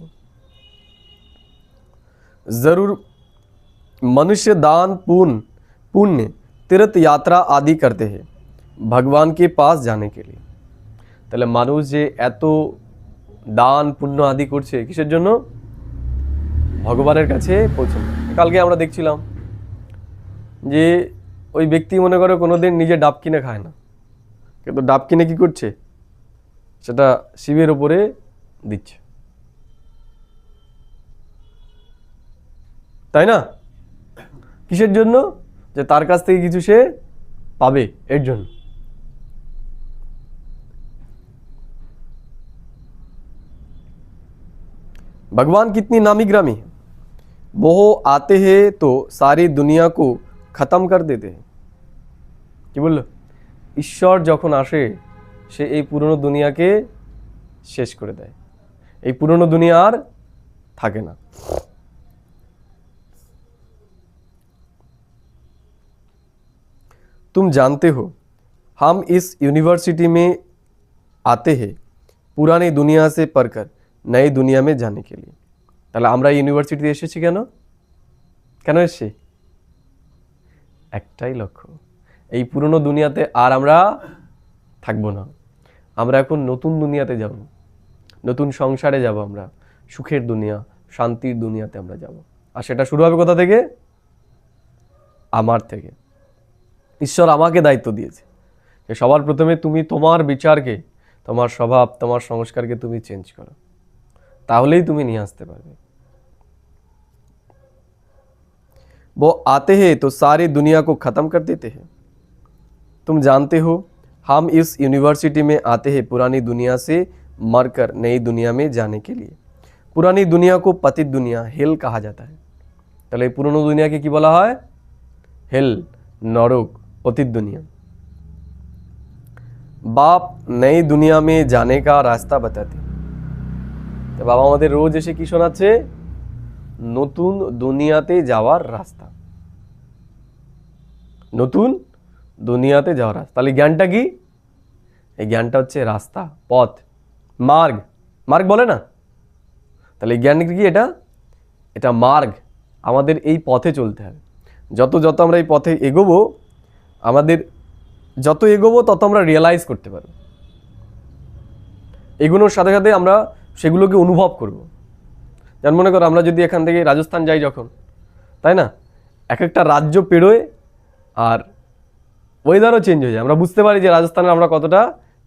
जरूर मनुष्य दान पुण्य तीर्थ यात्रा आदि करते हैं भगवान के पास जाने के लिए। তাহলে মানুষ যে এত দান পুণ্য আদি করছে কিসের জন্য? ভগবানের কাছে পৌঁছানো। কালকে আমরা দেখছিলাম যে ওই ব্যক্তি মনে করে কোনোদিন নিজে ডাব কিনে খায় না, কিন্তু ডাব কিনে কি করছে? সেটা শিবের ওপরে দিচ্ছে, তাই না? কিসের জন্য? যে তার কাছ থেকে কিছু সে পাবে, এর জন্য। भगवान कितनी नामी ग्रामी है, वो आते हैं तो सारी दुनिया को खत्म कर देते हैं। কি বলল? ঈশ্বর যখন আসে সে এই পুরনো দুনিয়াকে শেষ করে দেয়, এই পুরনো দুনিয়া আর থাকে না। तुम जानते हो हम इस यूनिवर्सिटी में आते हैं पुरानी दुनिया से पढ़कर नई दुनिया में जाने के लिए। তাহলে আমরা ইউনিভার্সিটিতে এসেছি কেন? কেন এসেছি? একটাই লক্ষ্য, এই পুরনো দুনিয়াতে আর আমরা থাকবো না। আমরা এখন নতুন দুনিয়াতে যাব, নতুন সংসারে যাব, আমরা সুখের দুনিয়া, শান্তির দুনিয়াতে আমরা যাব। আর সেটা শুরু হবে কোথা থেকে? আমার থেকে। ঈশ্বর আমাকে দায়িত্ব দিয়েছে যে সবার প্রথমে তুমি তোমার বিচারকে, তোমার স্বভাব, তোমার সংস্কারকে তুমি চেঞ্জ করো, তাহলেই তুমি নিয়ে আসতে পারবে। वो आते हैं तो सारी दुनिया को ख़त्म कर देते हैं। तुम जानते हो हम इस यूनिवर्सिटी में आते हैं पुरानी दुनिया से मरकर नई दुनिया में जाने के लिए। पुरानी दुनिया को पतित दुनिया, हेल कहा जाता है। তাহলে পুরনো দুনিয়াকে কি বলা হয়? হেল, নরক, पतित दुनिया। बाप नई दुनिया में जाने का रास्ता बताते। তো বাবা আমাদের রোজ এসে কি শোনাচ্ছে? নতুন দুনিয়াতে যাওয়ার রাস্তা, নতুন দুনিয়াতে যাওয়ার রাস্তা। তাহলে জ্ঞানটা কি? এই জ্ঞানটা হচ্ছে রাস্তা, পথ, মার্গ। মার্গ বলে না? তাহলে জ্ঞান কি? এটা এটা মার্গ। আমাদের এই পথে চলতে হবে। যত যত আমরা এই পথে এগোবো, আমাদের যত এগোবো তত আমরা রিয়েলাইজ করতে পারবো। এগুলোর সাথে সাথে আমরা সেগুলোকে অনুভব করব। যেমন মনে করো আমরা যদি এখান থেকে রাজস্থান যাই যখন, তাই না, এক একটা রাজ্য পেরোয় আর ওয়েদারও চেঞ্জ হয়ে যায়। আমরা বুঝতে পারি যে রাজস্থানের আমরা কতটা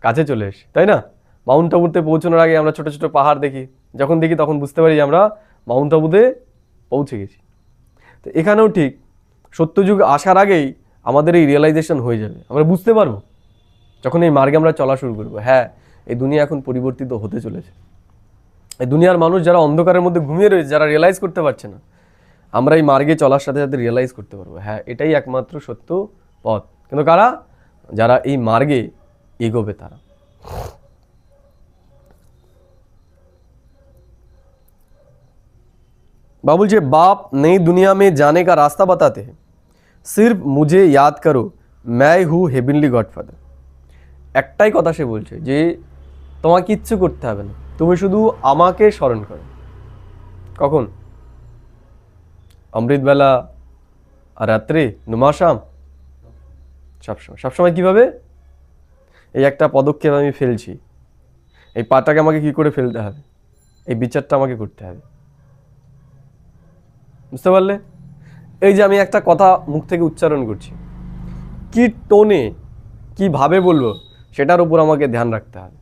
কাছে চলে এসেছি, তাই না? মাউন্ট আবুতে পৌঁছানোর আগে আমরা ছোটো ছোটো পাহাড় দেখি, যখন দেখি তখন বুঝতে পারি যে আমরা মাউন্ট আবুতে পৌঁছে গেছি। তো এখানেও ঠিক সত্যযুগ আসার আগেই আমাদের এই রিয়েলাইজেশন হয়ে যাবে। আমরা বুঝতে পারবো যখন এই মার্গে আমরা চলা শুরু করবো, হ্যাঁ এই দুনিয়া এখন পরিবর্তিত হতে চলেছে। এই দুনিয়ার মানুষ যারা অন্ধকারের মধ্যে ঘুমিয়ে রয়েছে, যারা রিয়েলাইজ করতে পারছে না, আমরা এই মার্গে চলার সাথে সাথে রিয়েলাইজ করতে পারবো, হ্যাঁ এটাই একমাত্র সত্য পথ। কিন্তু কারা? যারা এই মার্গে এগোবে তারা। बाबू बोलছে बाप नई दुनिया में जाने का रास्ता बताते हैं, सिर्फ मुझे याद करो, मैं हूँ हेभेनली गॉडफादर। একটাই কথা সে বলছে যে তোমাকে কিচ্ছু করতে হবে না, তুমি শুধু আমাকে স্মরণ করো। কখন? অমৃতবেলা, আর রাত্রে, নুমাশাম, সবসময়। সবসময় কীভাবে? এই একটা পদক্ষেপ আমি ফেলছি, এই পাটাকে আমাকে কি করে ফেলতে হবে, এই বিচারটা আমাকে করতে হবে। বুঝতে পারলে? এই যে আমি একটা কথা মুখ থেকে উচ্চারণ করছি, কি টোনে কিভাবে বলবো সেটার উপর আমাকে ধ্যান রাখতে হবে।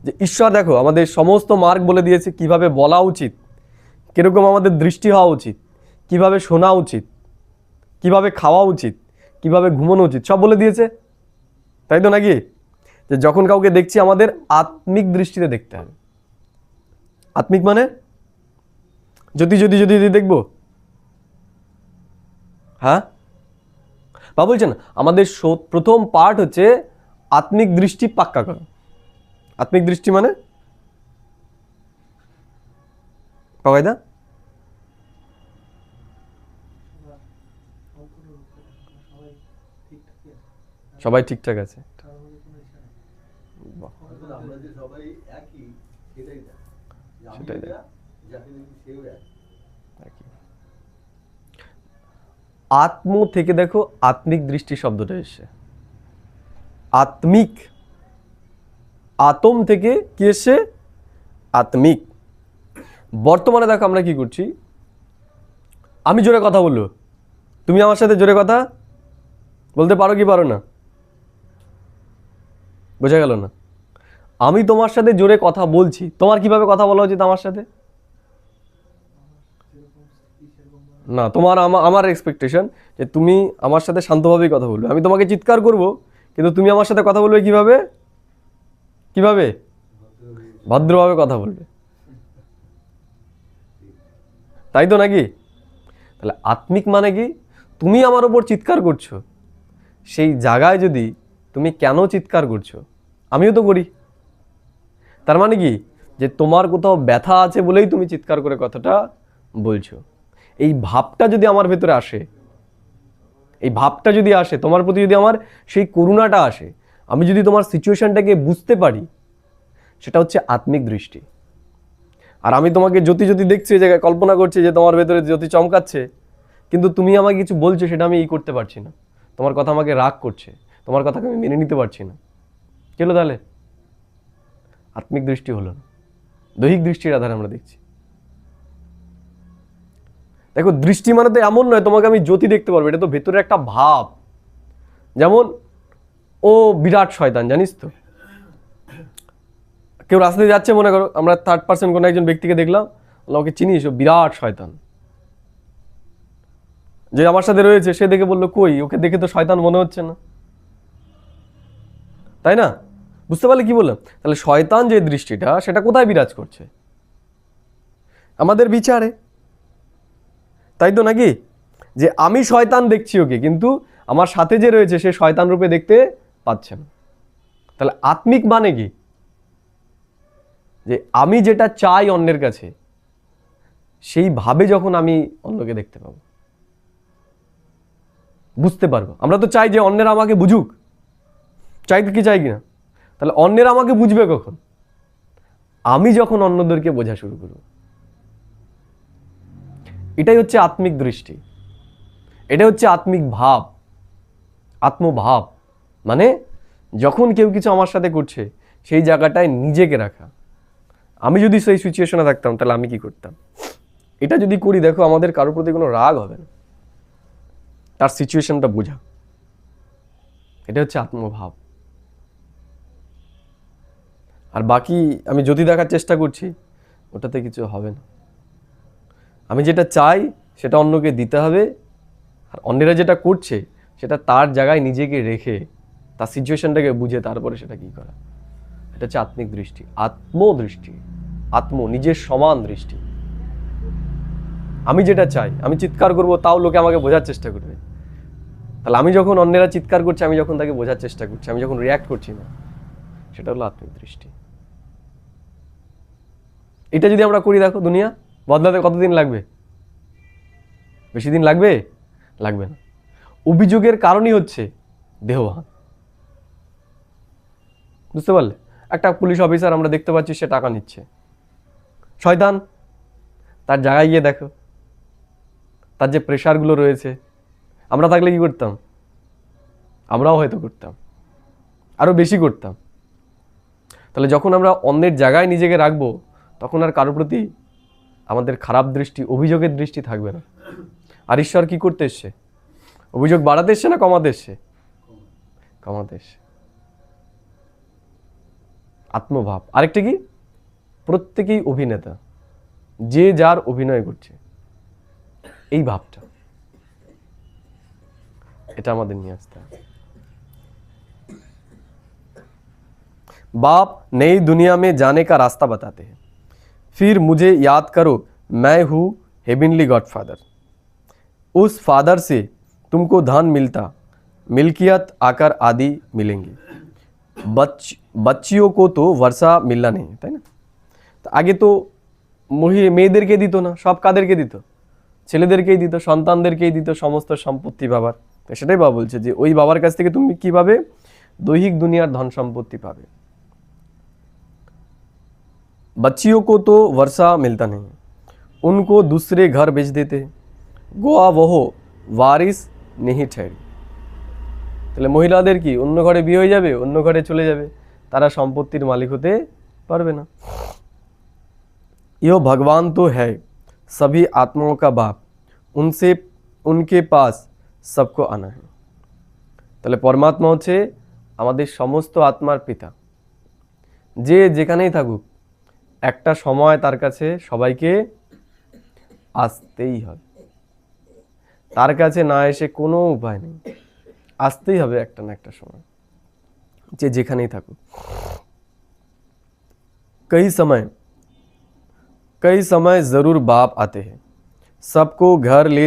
যে ঈশ্বর দেখো আমাদের সমস্ত মার্গ বলে দিয়েছে, কিভাবে বলা উচিত, কীরকম আমাদের দৃষ্টি হওয়া উচিত, কিভাবে শোনা উচিত, কিভাবে খাওয়া উচিত, কিভাবে ঘুমানো উচিত, সব বলে দিয়েছে, তাই তো নাকি? যে যখন কাউকে দেখছি আমাদের আত্মিক দৃষ্টিতে দেখতে হবে। আত্মিক মানে যদি যদি যদি যদি দেখবো, হ্যাঁ বা বলছেন আমাদের প্রথম পার্ট হচ্ছে আত্মিক দৃষ্টি পাক্কা করা। আত্মিক দৃষ্টি মানে পাওয়াইদা সবাই ঠিকঠাক আছে, সেটাই দেখ। আত্ম থেকে দেখো আত্মিক দৃষ্টি শব্দটা এসছে, আত্মিক, আতম থেকে কি এসছে? আত্মিক। বর্তমানে দেখো আমরা কি করছি, আমি জোরে কথা বললো, তুমি আমার সাথে জোরে কথা বলতে পারো কি পারো না? বোঝা গেল না? আমি তোমার সাথে জোরে কথা বলছি, তোমার কিভাবে কথা বলা উচিত আমার সাথে? না, তোমার আমার এক্সপেকটেশন যে তুমি আমার সাথে শান্তভাবেই কথা বলবে। আমি তোমাকে চিৎকার করব, কিন্তু তুমি আমার সাথে কথা বলবে কিভাবে? কিভাবে? ভদ্রভাবে কথা বলবে, তাই তো নাকি? তাহলে আত্মিক মানে কি? তুমি আমার উপর চিৎকার করছো, সেই জায়গায় যদি তুমি কেন চিৎকার করছো, আমিও তো করি, তার মানে কি যে তোমার কোথাও ব্যথা আছে বলেই তুমি চিৎকার করে কথাটা বলছো। এই ভাবটা যদি আমার ভেতরে আসে, এই ভাবটা যদি আসে, তোমার প্রতি যদি আমার সেই করুণাটা আসে, আমি যদি তোমার সিচুয়েশনটাকে বুঝতে পারি, সেটা হচ্ছে আত্মিক দৃষ্টি। আর আমি তোমাকে জ্যোতি জ্যোতি দেখছি, এই জায়গায় কল্পনা করছি যে তোমার ভেতরে জ্যোতি চমকাচ্ছে, কিন্তু তুমি আমাকে কিছু বলছো সেটা আমি করতে পারছি না, তোমার কথা আমাকে রাগ করছে, তোমার কথাকে আমি মেনে নিতে পারছি না। কি হলো তাহলে? আত্মিক দৃষ্টি হলো না, দৈহিক দৃষ্টির আধারে আমরা দেখছি। দেখো দৃষ্টি মানে তো এমন নয় তোমাকে আমি জ্যোতি দেখতে পারবো, এটা তো ভেতরে একটা ভাব। যেমন ও বিরাট শয়তান, জানিস তো, কেউ রাস্তায় যাচ্ছে, মনে করো আমরা থার্ড পার্সন কোনো একজন ব্যক্তিকে দেখলাম, ওকে চিনিস, ও বিরাট শয়তান, যে আমার সাথে রয়েছে সে দেখে বললো কই, ওকে দেখে তো শয়তান মনে হচ্ছে না, তাই না? বুঝতে পারলে কি বললাম? তাহলে শয়তান যে দৃষ্টিটা, সেটা কোথায় বিরাজ করছে? আমাদের বিচারে, তাই তো নাকি? যে আমি শয়তান দেখছি ওকে, কিন্তু আমার সাথে যে রয়েছে সে শয়তান রূপে দেখতে পাচ্ছে না। তাহলে আত্মিক মানে কি? যে আমি যেটা চাই অন্যের কাছে, সেইভাবে যখন আমি অন্যকে দেখতে পাবো, বুঝতে পারবো। আমরা তো চাই যে অন্যেরা আমাকে বুঝুক, চাই কি চাই কিনা? তাহলে অন্যেরা আমাকে বুঝবে কখন? আমি যখন অন্যদেরকে বোঝা শুরু করব। এটাই হচ্ছে আত্মিক দৃষ্টি, এটাই হচ্ছে আত্মিক ভাব, আত্মভাব। মানে যখন কেউ কিছু আমার সাথে করছে, সেই জায়গাটায় নিজেকে রাখা। আমি যদি সেই সিচুয়েশনে থাকতাম তাহলে আমি কি করতাম? এটা যদি করি, দেখো আমাদের কারোর প্রতি কোনো রাগ হবে না, তার সিচুয়েশনটা বোঝা। এটা হচ্ছে আত্মভাব। আর বাকি আমি যদি দেখার চেষ্টা করছি, ওটাতে কিছু হবে না। আমি যেটা চাই সেটা অন্যকে দিতে হবে, আর অন্যেরা যেটা করছে সেটা তার জায়গায় নিজেকে রেখে, তার সিচুয়েশনটাকে বুঝে তারপরে সেটা কি করা। এটা হচ্ছে আত্মিক দৃষ্টি, আত্মদৃষ্টি, নিজের সমান দৃষ্টি। আমি যেটা চাই, আমি চিৎকার করব, তাও লোকে আমাকে বোঝার চেষ্টা করবে। তাহলে আমি যখন অন্যেরা চিৎকার করছে, আমি যখন তাকে বোঝার চেষ্টা করছি, আমি যখন রিয়্যাক্ট করছি না, সেটা হলো আত্মিক দৃষ্টি। এটা যদি আমরা করি, দেখো দুনিয়া বদলাতে কতদিন লাগবে? বেশি দিন লাগবে? লাগবে না। অভিযোগের কারণই হচ্ছে দেহভান। বুঝতে পারলে? একটা পুলিশ অফিসার আমরা দেখতে পাচ্ছি সে টাকা নিচ্ছে, শয়তান। তার জায়গায় গিয়ে দেখো তার যে প্রেশারগুলো রয়েছে, আমরা থাকলে কি করতাম? আমরাও হয়তো করতাম, আরো বেশি করতাম। তাহলে যখন আমরা অন্যের জায়গায় নিজেকে রাখবো, তখন আর কারোর প্রতি আমাদের খারাপ দৃষ্টি, অভিযোগের দৃষ্টি থাকবে না। আর ঈশ্বর কি করতে এসছে? অভিযোগ বাড়াতে এসছে না কমাতে এসছে? কমাতে এসছে। আত্মভাব। আরেকটা কি? প্রত্যেকেই অভিনেতা, যে যার অভিনয় করছে, এই ভাবটা, এটা আমাদের নিয়ে আসতে হবে। बाप नई दुनिया में जाने का रास्ता बताते हैं, फिर मुझे याद करो मैं हूँ हेवनली गॉडफादर। उस फादर से तुमको धन मिलता, मिल्कियत आकर आदि मिलेंगे। बच्चियों को तो वर्षा मिलना नहीं, তাই না? তো আগে তো মেয়েদেরকে দিত না, সব কাদেরকে দিত? ছেলেদেরকেই দিত, সন্তানদেরকেই দিত সমস্ত সম্পত্তি বাবার। তো সেটাই বাবা বলছে যে ওই বাবার কাছ থেকে তুমি কি পাবে? দৈহিক দুনিয়ার ধন সম্পত্তি পাবে। बच्चियों को तो वर्षा मिलता नहीं, उनको दूसरे घर भेज देते, गोवा वह वारिस नहीं ठहरी। তাহলে মহিলাদের কি অন্য ঘরে বিয়ে হয়ে যাবে, অন্য ঘরে চলে যাবে, তারা সম্পত্তির মালিক হতে পারবে না। यो भगवान तो है सभी आत्माओं का बाप, उनसे उनके पास सबको आना है। তাহলে পরমাত্মা হচ্ছে আমাদের সমস্ত আত্মার পিতা, যে যেখানেই থাকুক একটা সময় তার কাছে সবাইকে আসতেই হবে। তার কাছে না এসে কোনো উপায় নেই, আসতেই হবে একটা না একটা সময়, যে যেখানেই থাকুক। कई समय ज़रूर बाप आते हैं, सबको घर ले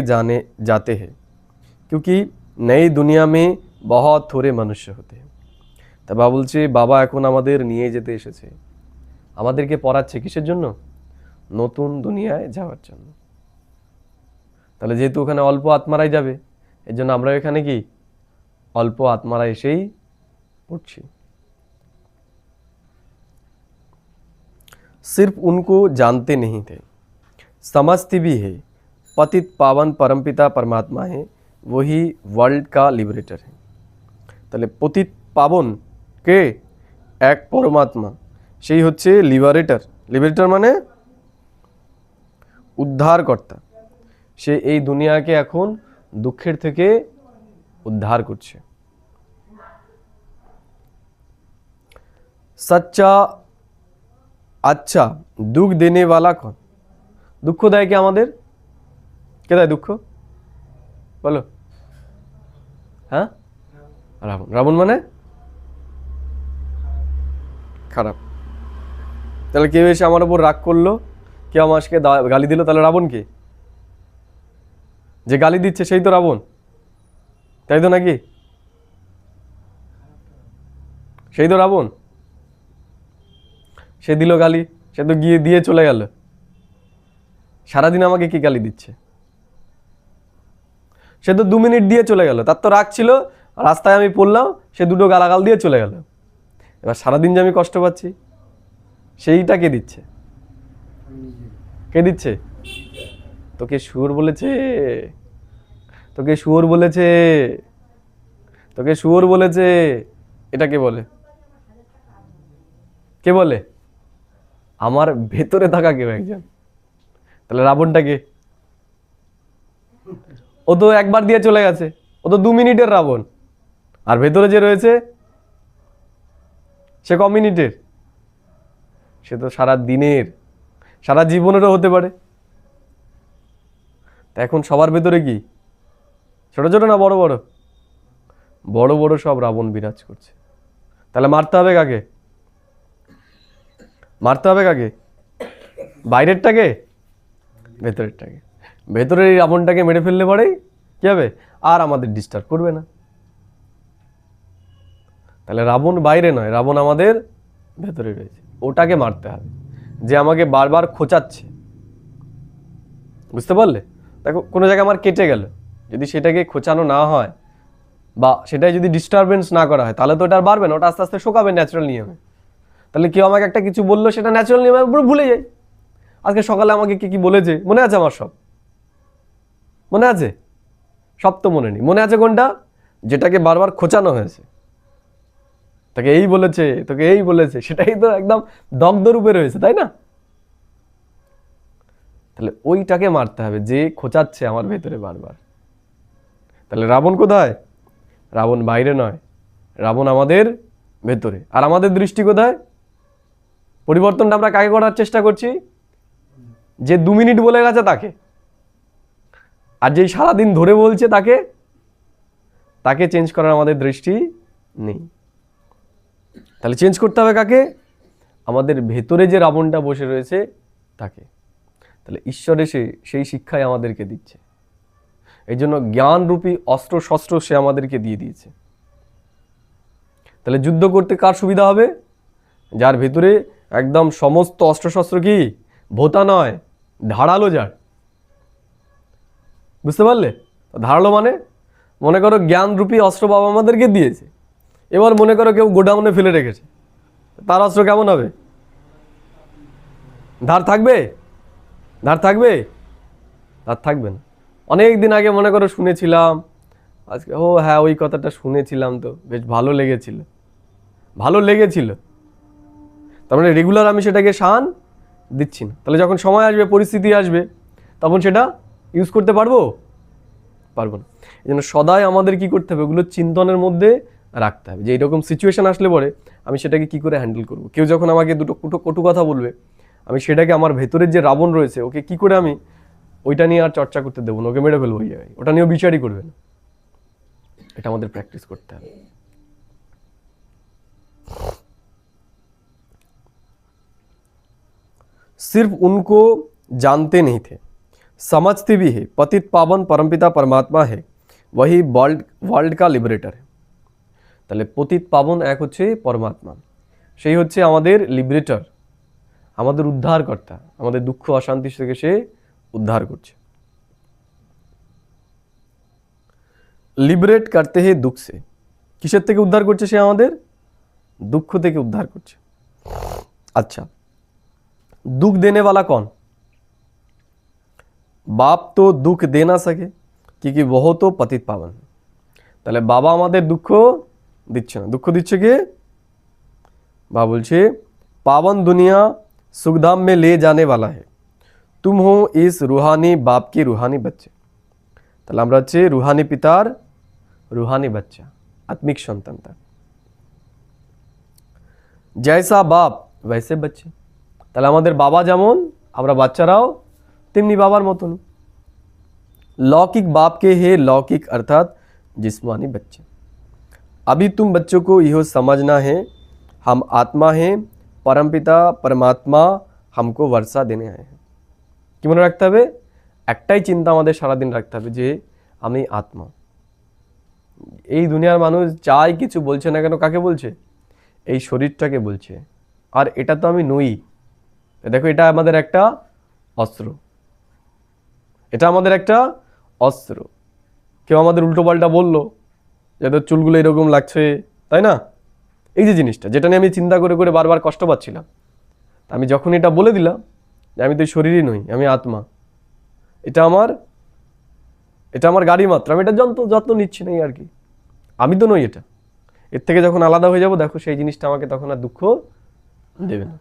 जाते हैं, क्योंकि नई दुनिया में बहुत थोड़े मनुष्य होते हैं। তা বাবা বলছে বাবা এখন আমাদের নিয়ে যেতে এসেছে, আমাদেরকে পড়াচ্ছে কিসের জন্য? নতুন দুনিয়ায় যাওয়ার জন্য। তাহলে যেহেতু ওখানে অল্প আত্মারাই যাবে, এর জন্য আমরা এখানে কি অল্প আত্মারা এসেই পড়ছি। सिर्फ उनको जानते नहीं थे, समझते भी है, पतित पावन परमपिता परमात्मा है, वही वर्ल्ड का लिबरेटर है। তাহলে পতিত পাবন কে? এক পরমাত্মা, সেই হচ্ছে লিবারেটর। লিবারেটর মানে উদ্ধারকর্তা। সে এই দুনিয়াকে এখন দুঃখের থেকে উদ্ধার করছে। সচ্চা আচ্ছা দুঃখ দেনে वाला कौन? দুঃখ দেয় কি আমাদের? কে দেয় দুঃখ? বলো। হ্যাঁ, রাবণ। রাবণ মানে খারাপ। তাহলে কেউ এসে আমার উপর রাগ করলো, কেউ আমাকে গালি দিল, তাহলে রাবণ কে? যে গালি দিচ্ছে সেই তো রাবণ, তাই তো নাকি? সেই তো রাবণ। সে দিল গালি, সে তো গিয়ে দিয়ে চলে গেল, সারাদিন আমাকে কি গালি দিচ্ছে? সে তো 2 মিনিট দিয়ে চলে গেল, তার তো রাগ ছিল, রাস্তায় আমি পড়লাম, সে দুটো গালাগাল দিয়ে চলে গেল। এবার সারাদিন যে আমি কষ্ট পাচ্ছি, সেইটা কে দিচ্ছে? কে দিচ্ছে? তোকে শুয়োর বলেছে, তোকে শুয়োর বলেছে, তোকে শুয়োর বলেছে, এটা কে বলে? কে বলে? আমার ভেতরে থাকা কেউ একজন। তাহলে রাবণটা কে? ও তো একবার দিয়ে চলে গেছে, ও তো 2 মিনিটের রাবণ। আর ভেতরে যে রয়েছে সে ক মিনিটের? সে তো সারা দিনের, সারা জীবনেরও হতে পারে। তা এখন সবার ভেতরে কি ছোট ছোট না বড় বড়? বড় বড় সব রাবণ বিরাজ করছে। তাহলে মারতে হবে কাকে? মারতে হবে কাকে? বাইরেরটাকে? ভেতরেরটাকে। ভেতরের এই রাবণটাকে মেরে ফেললে পরেই কি হবে? আর আমাদের ডিস্টার্ব করবে না। তাহলে রাবণ বাইরে নয়, রাবণ আমাদের ভেতরে রয়েছে, ওটাকে মারতে হবে, যে আমাকে বারবার খোঁচাচ্ছে। বুঝতে পারলে? দেখো কোনো জায়গায় আমার কেটে গেল, যদি সেটাকে খোঁচানো না হয় বা সেটাই যদি ডিস্টারবেন্স না করা হয়, তাহলে তো ওটা আর বাড়বে না, ওটা আস্তে আস্তে শোকাবে ন্যাচারাল নিয়মে। তাহলে কেউ আমাকে একটা কিছু বললো, সেটা ন্যাচারাল নিয়মের উপরে ভুলে যাই। আজকে সকালে আমাকে কি কি বলেছে মনে আছে? আমার সব মনে আছে? সব তো মনে নেই। মনে আছে কোনটা? যেটাকে বারবার খোঁচানো হয়েছে, তাকে এই বলেছে, তোকে এই বলেছে, সেটাই তো একদম দগ্ধ রূপে রয়েছে, তাই না? তাহলে ওইটাকে মারতে হবে যে খোঁচাচ্ছে আমার ভেতরে বারবার। তাহলে রাবণ কোথায়? রাবণ বাইরে নয়, রাবণ আমাদের ভেতরে। আর আমাদের দৃষ্টি কোথায়? পরিবর্তনটা আমরা কাকে করার চেষ্টা করছি? যে 2 মিনিট বলে গেছে তাকে, আর যেই সারাদিন ধরে বলছে তাকে, তাকে চেঞ্জ করার আমাদের দৃষ্টি নেই। তাহলে চেঞ্জ করতে হবে কাকে? আমাদের ভেতরে যে রাবণটা বসে রয়েছে তাকে। তাহলে ঈশ্বর এসে সেই শিক্ষাই আমাদেরকে দিচ্ছে। এই জন্য জ্ঞানরূপী অস্ত্র শস্ত্র সে আমাদেরকে দিয়ে দিয়েছে। তাহলে যুদ্ধ করতে কার সুবিধা হবে? যার ভেতরে একদম সমস্ত অস্ত্রশস্ত্র কি ভোতা নয়, ধারালো, যার। বুঝতে পারলে? ধারালো মানে মনে করো জ্ঞানরূপী অস্ত্র বাবা আমাদেরকে দিয়েছে। এবার মনে করো কেউ গোডাউনে ফেলে রেখেছে, তার অস্ত্র কেমন হবে? ধার থাকবে? ধার থাকবে? ধার থাকবে না। অনেক দিন আগে মনে করো শুনেছিলাম, আজকে ও হ্যাঁ ওই কথাটা শুনেছিলাম, তো বেশ ভালো লেগেছিল, ভালো লেগেছিল, তার মানে রেগুলার আমি সেটাকে শান দিচ্ছি না। তাহলে যখন সময় আসবে, পরিস্থিতি আসবে, তখন সেটা ইউজ করতে পারবো? পারবো না। এই জন্য সদাই আমাদের কি করতে হবে? ওগুলো চিন্তনের মধ্যে রাখতে হবে যে এইরকম সিচুয়েশন আসলে পরে আমি সেটাকে কি করে হ্যান্ডেল করব। কেউ যখন আমাকে দুটো কটু কথা বলবে, আমি সেটাকে আমার ভেতরের যে রাবণ রয়েছে ওকে কি করে আমি ওইটা নিয়ে আর চর্চা করতে দেবো না, ওকে মেরে ফেলবো ওই জায়গায়, ওটা নিয়েও বিচারই করবে না। এটা আমাদের প্র্যাকটিস করতে হবে। सिर्फ उनको जानते नहीं थे, समझते भी है। पतित पावन परमपिता परमात्मा है, वही वर्ल्ड का लिबरेटर है। তাহলে পতিত পাবন এক হচ্ছে পরমাত্মা, সেই হচ্ছে আমাদের লিবারেটর, আমাদের উদ্ধারকর্তা, আমাদের দুঃখ অশান্তি থেকে সে উদ্ধার করছে। লিবারেট করতে হে দুঃখ সে, কিসের থেকে উদ্ধার করছে সে? আমাদের দুঃখ থেকে উদ্ধার করছে। अच्छा, दुख देने वाला कौन? बाप तो दुख दे ना सके क्योंकि वह तो पतित पावन है। তাহলে বাবা আমাদের দুঃখ দিচ্ছে না, দুঃখ দিচ্ছে কে? বাবা বলছে पावन दुनिया सुखधाम में ले जाने वाला है, तुम हो इस रूहानी बाप के रूहानी बच्चे। তাহলে আমরা হচ্ছে রুহানি পিতার রুহানি বাচ্চা, আত্মিক সন্তান তার। जैसा बाप वैसे बच्चे। তাহলে আমাদের বাবা যেমন, আমরা বাচ্চারাও তেমনি বাবার মতন। लौकिक बाप के है लौकिक अर्थात जिस्मानी बच्चे। अभी तुम बच्चों को यह समझना है हम आत्मा हैं, परमपिता परमात्मा हमको वर्षा देने आए हैं। কি মনে রাখতে হবে? একটাই চিন্তা আমাদের সারাদিন রাখতে হবে যে আমি আত্মা। এই দুনিয়ার মানুষ যাই কিছু বলছে না কেন, কাকে বলছে? এই শরীরটাকে বলছে। আর এটা তো আমি নই। দেখো এটা আমাদের একটা অস্ত্র, এটা আমাদের একটা অস্ত্র। কেউ আমাদের উল্টোপাল্টা বললো, যাদের চুলগুলো এরকম লাগছে, তাই না? এই যে জিনিসটা, যেটা নিয়ে আমি চিন্তা করে করে বারবার কষ্ট পাচ্ছিলাম, আমি যখন এটা বলে দিলাম যে আমি তো শরীরই নই, আমি আত্মা, এটা আমার গাড়ি মাত্র, আমি এটা যত্ন নিচ্ছি না আর কি, আমি তো নই এটা। এর থেকে যখন আলাদা হয়ে যাব, দেখো সেই জিনিসটা আমাকে তখন আর দুঃখ দেবে না।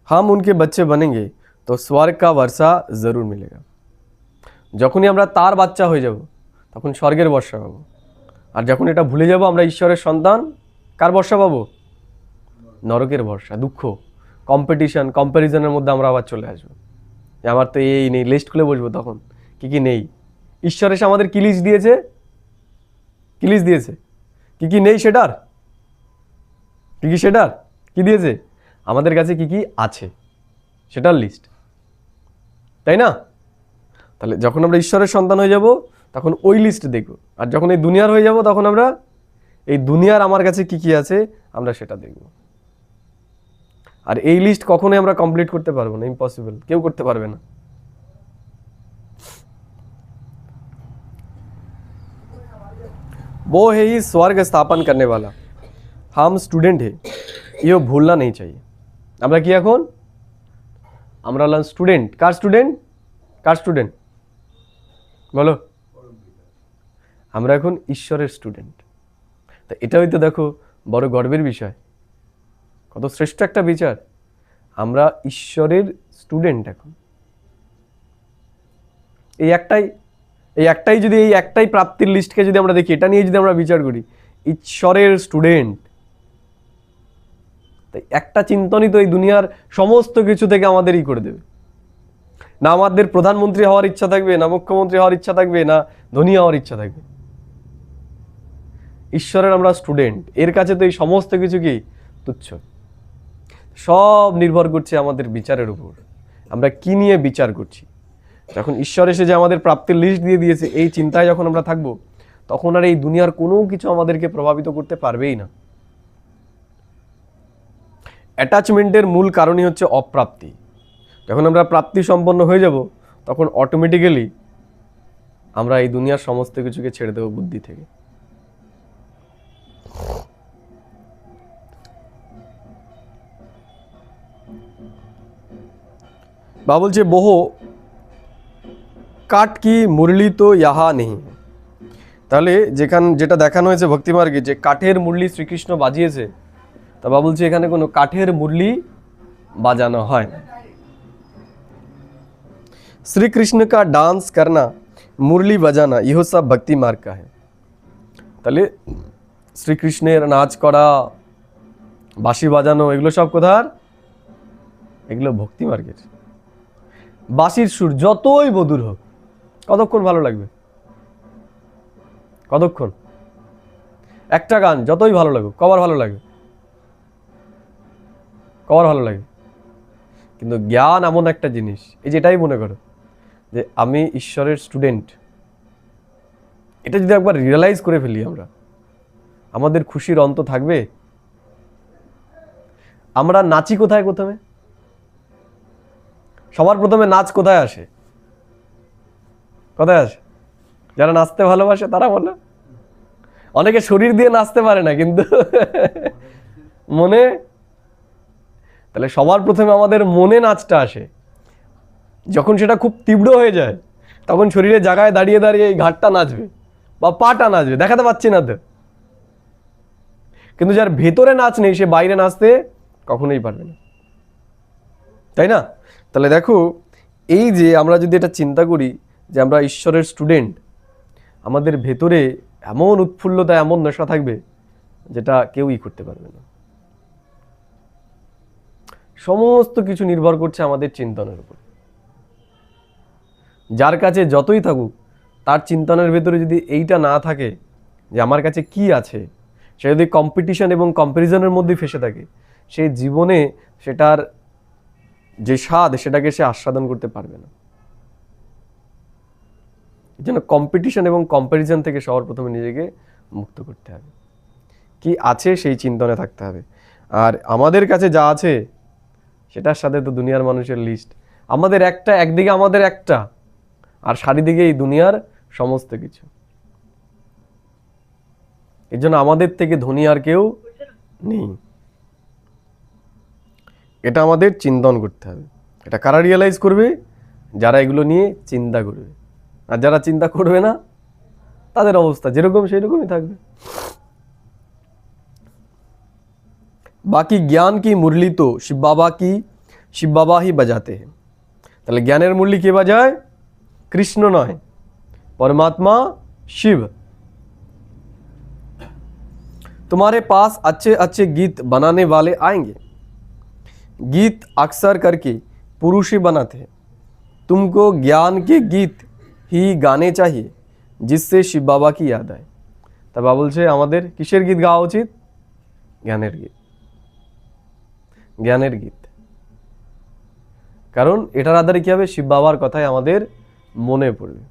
हम उनके बच्चे बनेंगे तो स्वर्ग का वर्षा जरूर मिलेगा। যখনই আমরা তার বাচ্চা হয়ে যাব তখন স্বর্গের বর্ষা পাবো। আর যখন এটা ভুলে যাব আমরা ঈশ্বরের সন্তান, কার বর্ষা পাবো? নরকের বর্ষা, দুঃখ, কম্পিটিশন, কম্প্যারিজনের মধ্যে আমরা আবার চলে আসবো যে আমার তো এই নেই, লিস্ট খুলে বসবো তখন কি কি নেই। ঈশ্বর এসে আমাদের কি লিস্ট দিয়েছে? কি লিস্ট দিয়েছে? কি কি নেই সেটার? কি কি সেটার কি দিয়েছে? আমাদের কাছে কি কি আছে সেটার লিস্ট, তাই না? তাহলে যখন আমরা ঈশ্বরের সন্তান হয়ে যাব তখন ওই লিস্ট দেখব, আর যখন এই দুনিয়ার হয়ে যাব তখন আমরা এই দুনিয়ার আমার কাছে কি কি আছে আমরা সেটা দেখব। আর এই লিস্ট কখনোই আমরা কমপ্লিট করতে পারবো না, ইম্পসিবল, কেউ করতে পারবে না। वो है ही स्वर्ग स्थापन करने वाला, हम स्टूडेंट है, ये भूलना नहीं चाहिए। আমরা কি এখন? আমরা হলাম স্টুডেন্ট। কার স্টুডেন্ট? কার স্টুডেন্ট বলো? আমরা এখন ঈশ্বরের স্টুডেন্ট। তা এটাই তো দেখো বড় গর্বের বিষয়, কত শ্রেষ্ঠ একটা বিচার। আমরা ঈশ্বরের স্টুডেন্ট এখন। এই একটাই যদি এই একটাই প্রাপ্তির লিস্টকে যদি আমরা দেখি, এটা নিয়ে যদি আমরা বিচার করি, ঈশ্বরের স্টুডেন্ট, তাই একটা চিন্তনই তো এই দুনিয়ার সমস্ত কিছু থেকে আমাদের ই করে দেবে। না আমাদের প্রধানমন্ত্রী হওয়ার ইচ্ছা থাকবে, না মুখ্যমন্ত্রী হওয়ার ইচ্ছা থাকবে, না ধনী হওয়ার ইচ্ছা থাকবে। ঈশ্বরের আমরা স্টুডেন্ট, এর কাছে তো এই সমস্ত কিছু কি তুচ্ছ। সব নির্ভর করছে আমাদের বিচারের উপর, আমরা কি নিয়ে বিচার করছি। যখন ঈশ্বর এসে যে আমাদের প্রাপ্তির লিস্ট দিয়ে দিয়েছে, এই চিন্তায় যখন আমরা থাকবো, তখন আর এই দুনিয়ার কোনো কিছু আমাদেরকে প্রভাবিত করতে পারবেই না। অ্যাটাচমেন্টের মূল কারণই হচ্ছে অপ্রাপ্তি। যখন আমরা প্রাপ্তি সম্পন্ন হয়ে যাব, তখন অটোমেটিক্যালি আমরা এই দুনিয়ার সমস্ত কিছুকে ছেড়ে দেবো বুদ্ধি থেকে। বা বলছে বহু কাঠ কি মুরলি তো ইহা নেই। তাহলে যেটা দেখানো হয়েছে ভক্তিমার্গে, যে কাঠের মুরলি শ্রীকৃষ্ণ বাজিয়েছে, তা বা বলছে এখানে কোনো কাঠের মুরলি বাজানো হয় না। श्री कृष्ण का डांस करना, मुरली बजाना, यह सब भक्ति मार्ग का है। তাহলে শ্রীকৃষ্ণের নাচ করা, বাঁশি বাজানো, এগুলো সব কোথার? এগুলো ভক্তি মার্গের। বাঁশির সুর যতই মধুর হোক, কতক্ষণ ভালো লাগবে? কতক্ষণ? একটা গান যতই ভালো লাগুক, কবার ভালো লাগবে? কবার ভালো লাগে? কিন্তু জ্ঞান এমন একটা জিনিস, এই যেটাই মনে করো যে আমি ঈশ্বরের স্টুডেন্ট, এটা যদি একবার রিয়েলাইজ করে ফেলি আমরা, আমাদের খুশির অন্ত থাকবে। আমরা নাচি কোথায়? প্রথমে সবার প্রথমে নাচ কোথায় আসে? কোথায় আসে? যারা নাচতে ভালোবাসে তারা বলে। অনেকে শরীর দিয়ে নাচতে পারে না, কিন্তু মনে। তাহলে সবার প্রথমে আমাদের মনে নাচটা আসে। যখন সেটা খুব তীব্র হয়ে যায়, তখন শরীরের জায়গায় দাঁড়িয়ে দাঁড়িয়ে এই ঘাটটা নাচবে বা পাটা নাচবে, দেখাতে পাচ্ছি না তো। কিন্তু যার ভেতরে নাচ নেই, সে বাইরে নাচতে কখনোই পারবে না, তাই না? তাহলে দেখো, এই যে আমরা যদি এটা চিন্তা করি যে আমরা ঈশ্বরের স্টুডেন্ট, আমাদের ভেতরে এমন উৎফুল্লতা, এমন নেশা থাকবে যেটা কেউই করতে পারবে না। সমস্ত কিছু নির্ভর করছে আমাদের চিন্তনের উপর। যার কাছে যতই থাকুক, তার চিন্তনের ভেতরে যদি এইটা না থাকে যে আমার কাছে কি আছে, সে যদি কম্পিটিশন এবং কম্প্যারিজনের মধ্যে ফেসে থাকে, সে জীবনে সেটার যে স্বাদ, সেটাকে সে আস্বাদন করতে পারবে না। এই জন্য কম্পিটিশন এবং কম্প্যারিজন থেকে সবার প্রথমে নিজেকে মুক্ত করতে হবে। কি আছে সেই চিন্তনে থাকতে হবে। আর আমাদের কাছে যা আছে সেটার সাথে তো দুনিয়ার মানুষের লিস্ট। আমাদের একটা, একদিকে আমাদের একটা, আর চারিদিকে এই দুনিয়ার সমস্ত কিছু। এর জন্য আমাদের থেকে ধনী আর কেউ নেই। এটা আমাদের চিন্তন করতে হবে। এটা কারা রিয়েলাইজ করবে? যারা এগুলো নিয়ে চিন্তা করবে। আর যারা চিন্তা করবে না, তাদের অবস্থা যেরকম সেই রকমই থাকবে। বাকি জ্ঞান কি মুরলি তো শিব বাবা হি বাজাতে हैं। তাহলে জ্ঞানের মুরলি কে বাজায়? কৃষ্ণ নয়, परमात्मा शिव। तुम्हारे पास अच्छे अच्छे गीत बनाने वाले आएंगे। गीत अक्सर करके पुरुष ही बनाते हैं। तुमको ज्ञान के गीत ही गाने चाहिए जिससे शिव बाबा की याद आए। তা বাবা বলছে আমাদের কিসের গীত গাওয়া উচিত? জ্ঞানের গীত। জ্ঞানের গীত। কারণ এটার আধারে কি হবে? শিব বাবার কথাই আমাদের মনে পড়বে।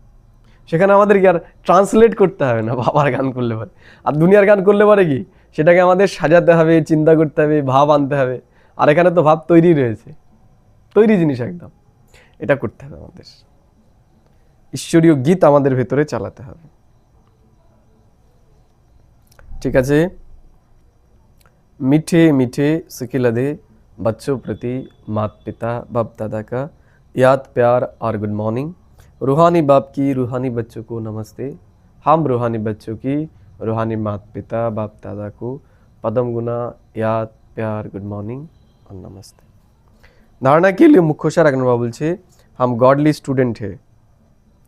সেখানে আমাদের কি আর ট্রান্সলেট করতে হবে না, বাবার গান করলে পারে। আর দুনিয়ার গান করলে পারে কি, সেটাকে আমাদের সাজাতে হবে, চিন্তা করতে হবে, ভাব আনতে হবে। আর এখানে তো ভাব তৈরি রয়েছে, তৈরি জিনিস একদম। এটা করতে হবে আমাদের, ঈশ্বরীয় গীত আমাদের ভেতরে চালাতে হবে। ঠিক আছে। मीठे मीठे सिकिलदे बच्चों प्रति माता पिता बाप दादा का याद प्यार और गुड मॉर्निंग। रूहानी बाप की रूहानी बच्चों को नमस्ते। हम रूहानी बच्चों की रूहानी माता पिता बाप दादा को पदम गुना याद प्यार गुड मॉर्निंग और नमस्ते। धारणा के लिए मुख्यशा रखने बोल छे हम गॉडली स्टूडेंट है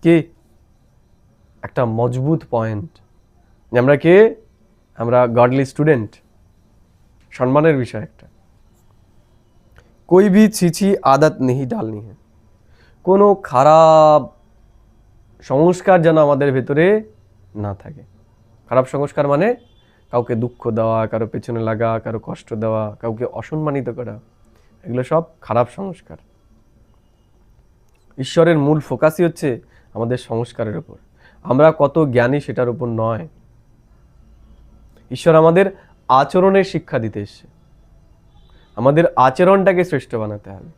कि एक मजबूत पॉइंट আমরা কে, আমরা গডলি স্টুডেন্ট, সম্মানের বিষয় একটা। कोई भी ছিছি আদত नहीं डालनी है, কোনো খারাপ সংস্কার যেন আমাদের ভেতরে না থাকে। খারাপ সংস্কার মানে কাউকে দুঃখ দেওয়া, কারো পেছনে লাগা, কারো কষ্ট দেওয়া, কাউকে অসম্মানিত করা, এগুলো সব খারাপ সংস্কার। ঈশ্বরের মূল ফোকাসই হচ্ছে আমাদের সংস্কারের উপর। আমরা কত জ্ঞানী সেটার উপর নয়। ঈশ্বর আমাদের আচরণের শিক্ষা দিতে এসেছে, আমাদের আচরণটাকে শ্রেষ্ঠ বানাতে হবে।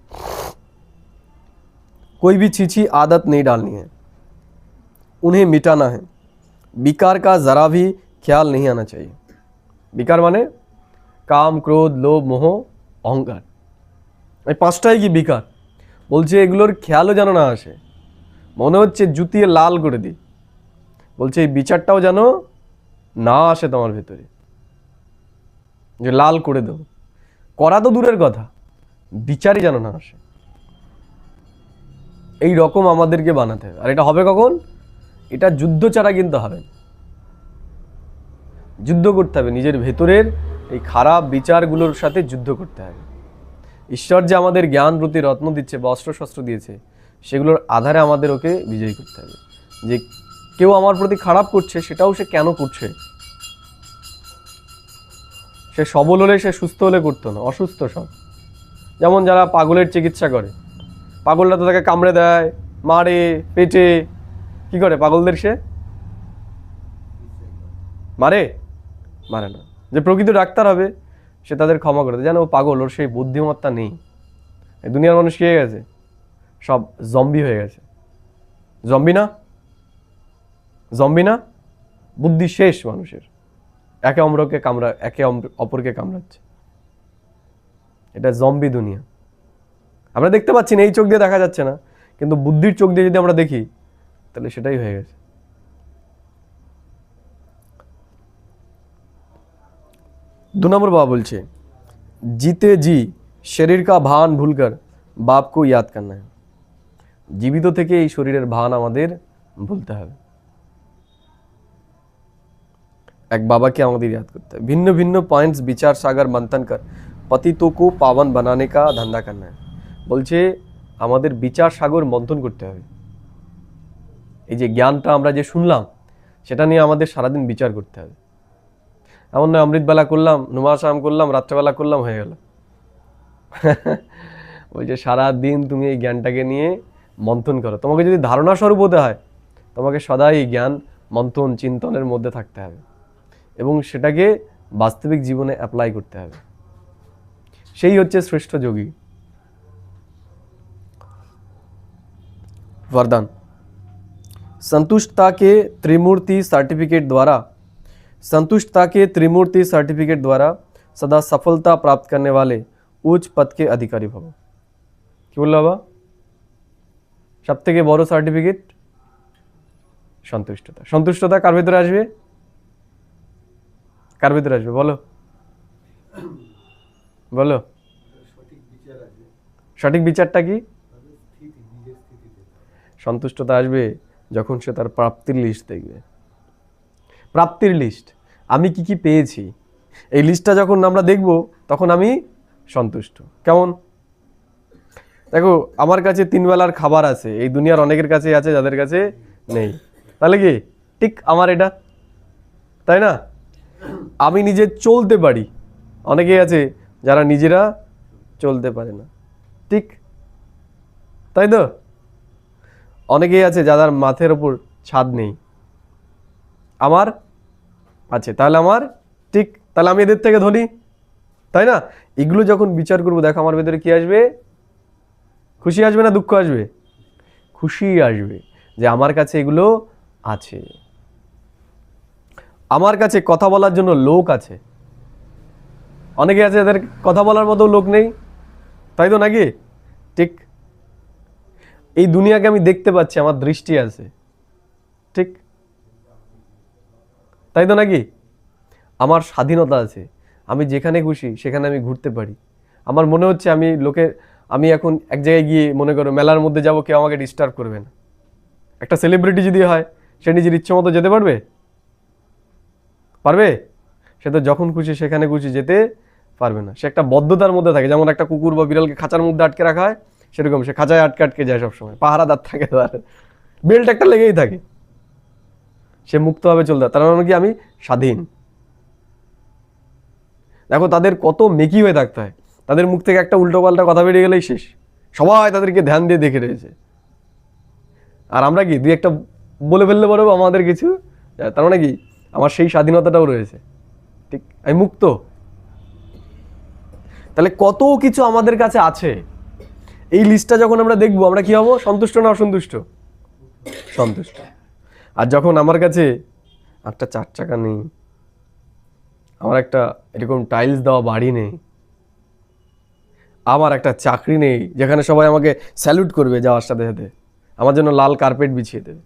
कोई भी छीछी आदत नहीं डालनी है, उन्हें मिटाना है। विकार का जरा भी ख्याल नहीं आना चाहिए। विकार माने काम क्रोध लोभ मोह অহংকার, এই পাঁচটাই কি বিকার। বলছে এগুলোর খেয়ালও যেন না আসে, মনে হচ্ছে জুতিয়ে লাল করে দিই। বলছে এই বিচারটাও যেন না আসে তোমার ভেতরে, যে লাল করে দেব। করা তো দূরের কথা, বিচারই যেন না আসে। এই রকম আমাদেরকে বানাতে হবে। আর এটা হবে কখন? এটা যুদ্ধ ছাড়া কিন্তু হবে না। যুদ্ধ করতে হবে নিজের ভেতরের এই খারাপ বিচারগুলোর সাথে যুদ্ধ করতে হবে। ঈশ্বর যে আমাদের জ্ঞান প্রতি রত্ন দিচ্ছে বা অস্ত্র শস্ত্র দিয়েছে, সেগুলোর আধারে আমাদের ওকে বিজয়ী করতে হবে। যে কেউ আমার প্রতি খারাপ করছে, সেটাও সে কেন করছে। সে সবল হলে, সে সুস্থ হলে করতো না, অসুস্থ সব। যেমন যারা পাগলের চিকিৎসা করে, পাগলরা তো তাকে কামড়ে দেয়, মারে, পেটে। কি করে পাগলদের? সে মারে মারে না। যে প্রকৃত ডাক্তার হবে সে তাদের ক্ষমা করে দেয়, জানো ও পাগল, ওর সেই বুদ্ধিমত্তা নেই। এই দুনিয়ার মানুষ কি হয়ে গেছে? সব জম্বি হয়ে গেছে। জম্বি না? জম্বি না? বুদ্ধি শেষ মানুষের, একে অপরকে কামড়াচ্ছে। এটা জম্বি দুনিয়া। আমরা দেখতে পাচ্ছি না, এই চোখ দিয়ে দেখা যাচ্ছে না, কিন্তু বুদ্ধির চোখ দিয়ে যদি আমরা দেখি তাহলে সেটাই হয়ে গেছে। दो नंबर बाबा बोलছে जीते जी शरीर का भान भूलकर बाप को याद करना है। জীবিত থেকে এই শরীরের ভান আমাদের ভুলতে হবে। এক বাবাকে আমাদের याद করতে হবে। ভিন্ন ভিন্ন পয়েন্টস বিচার সাগর मंथन कर पतितों को पावन बनाने का धंधा करना है। বলছে আমাদের বিচার সাগর মন্থন করতে হবে। এই যে জ্ঞানটা আমরা যে শুনলাম, সেটা নিয়ে আমাদের সারাদিন বিচার করতে হবে। এমন নয় অমৃতবেলা করলাম, নুমাশাম করলাম, রাত্রেবেলা করলাম, হয়ে গেল। বলছে সারাদিন তুমি এই জ্ঞানটাকে নিয়ে মন্থন করো। তোমাকে যদি ধারণা স্বরূপ হতে হয়, তোমাকে সদাই এই জ্ঞান মন্থন চিন্তনের মধ্যে থাকতে হবে এবং সেটাকে বাস্তবিক জীবনে অ্যাপ্লাই করতে হবে। সেই হচ্ছে শ্রেষ্ঠ যোগী। वरदान संतुष्टता के त्रिमूर्ति सर्टिफिकेट द्वारा सदा सफलता प्राप्त करने वाले उच्च पद के अधिकारी भव। কি বললো বাবা? সব থেকে বড় সার্টিফিকেট সন্তুষ্টতা। সন্তুষ্টতা কার ভেতরে আসবে? কার ভেতরে আসবে বলো বলো? সঠিক বিচারটা কি? সন্তুষ্টতা আসবে যখন সে তার প্রাপ্তির লিস্ট দেখবে। প্রাপ্তির লিস্ট, আমি কি কি পেয়েছি, এই লিস্টটা যখন আমরা দেখব তখন আমি সন্তুষ্ট। কেমন? দেখো আমার কাছে 3 বেলার খাবার আছে, এই দুনিয়ার অনেকের কাছে আছে, যাদের কাছে নেই। তাহলে কি ঠিক আমার এটা, তাই না? আমি নিজে চলতে পারি, অনেকেই আছে যারা নিজেরা চলতে পারে না, ঠিক তাই তো? অনেকেই আছে যাদের মাথার উপর ছাদ নেই, আমার আছে, তাহলে আমার ঠিক, তাহলে আমি এদের থেকে ধনী, তাই না? এগুলো যখন বিচার করবো, দেখো আমার ভেতরে কি আসবে? খুশি আসবে না দুঃখ আসবে? খুশি আসবে যে আমার কাছে এগুলো আছে, আমার কাছে কথা বলার জন্য লোক আছে। অনেকে আছে এদের কথা বলার মতো লোক নেই, তাই তো নাকি? ঠিক। এই দুনিয়াকে আমি দেখতে পাচ্ছি, আমার দৃষ্টি আছে, ঠিক তাই তো নাকি? আমার স্বাধীনতা আছে, আমি যেখানে খুশি সেখানে আমি ঘুরতে পারি। আমার মনে হচ্ছে আমি এখন এক জায়গায় গিয়ে মনে করো মেলার মধ্যে যাব, কেউ আমাকে ডিস্টার্ব করবে না। একটা সেলিব্রিটি যদি হয়, সে নিজের ইচ্ছে মতো যেতে পারবে? পারবে? সে তো যখন খুশি সেখানে খুশি যেতে পারবে না। সে একটা বদ্ধতার মধ্যে থাকে, যেমন একটা কুকুর বা বিড়ালকে খাঁচার মধ্যে আটকে রাখা হয়, সেরকম সে খাঁচায় আটকে আটকে যায় সবসময়, পাহারাদার থাকে, তার বেল্ট একটা লেগেই থাকে, সে মুক্তভাবে চলতে হয়। তার মানে কি আমি স্বাধীন। দেখো তাদের কত মেকি হয়ে থাকতে হয়, তাদের মুখ থেকে একটা উল্টো পাল্টা কথা বেরিয়ে গেলেই শেষ, সবাই তাদেরকে ধ্যান দিয়ে দেখে রয়েছে। আর আমরা কি দুই একটা বলে ফেললে বলবো আমাদের কিছু, তার মানে কি আমার সেই স্বাধীনতাটাও রয়েছে, ঠিক, আমি মুক্ত। তাহলে কত কিছু আমাদের কাছে আছে। এই লিস্টটা যখন আমরা দেখবো, আমরা কি হব? সন্তুষ্ট না অসন্তুষ্ট? সন্তুষ্ট। আর যখন আমার কাছে একটা 4 চাকা নেই, আমার একটা এরকম টাইলস দেওয়া বাড়ি নেই, আমার একটা চাকরি নেই যেখানে সবাই আমাকে স্যালুট করবে যাওয়ার সাথে সাথে, আমার জন্য লাল কার্পেট বিছিয়ে দেবে,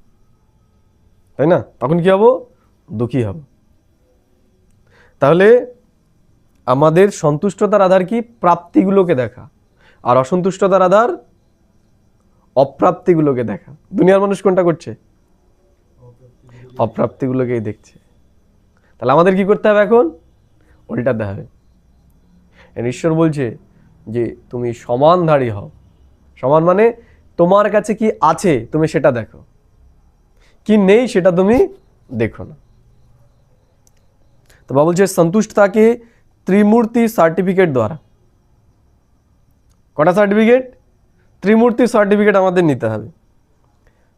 তাই না? তখন কি হব? দুঃখী হব। তাহলে আমাদের সন্তুষ্টতার আধার কি? প্রাপ্তিগুলোকে দেখা। আর অসন্তুষ্টতার আধার অপ্রাপ্তিগুলোকে দেখা। দুনিয়ার মানুষ কোনটা করছে? অপ্রাপ্তিগুলোকেই দেখছে। তাহলে আমাদের কি করতে হবে এখন? উল্টাতে হবে। ঈশ্বর বলছে যে তুমি সমানধারী হও। সমান মানে তোমার কাছে কি আছে তুমি সেটা দেখো, কি নেই সেটা তুমি দেখো না। তো বাবা বলছে সন্তুষ্টতা के त्रिमूर्ति সার্টিফিকেট দ্বারা। কটা সার্টিফিকেট? त्रिमूर्ति সার্টিফিকেট আমাদের নিতে হবে।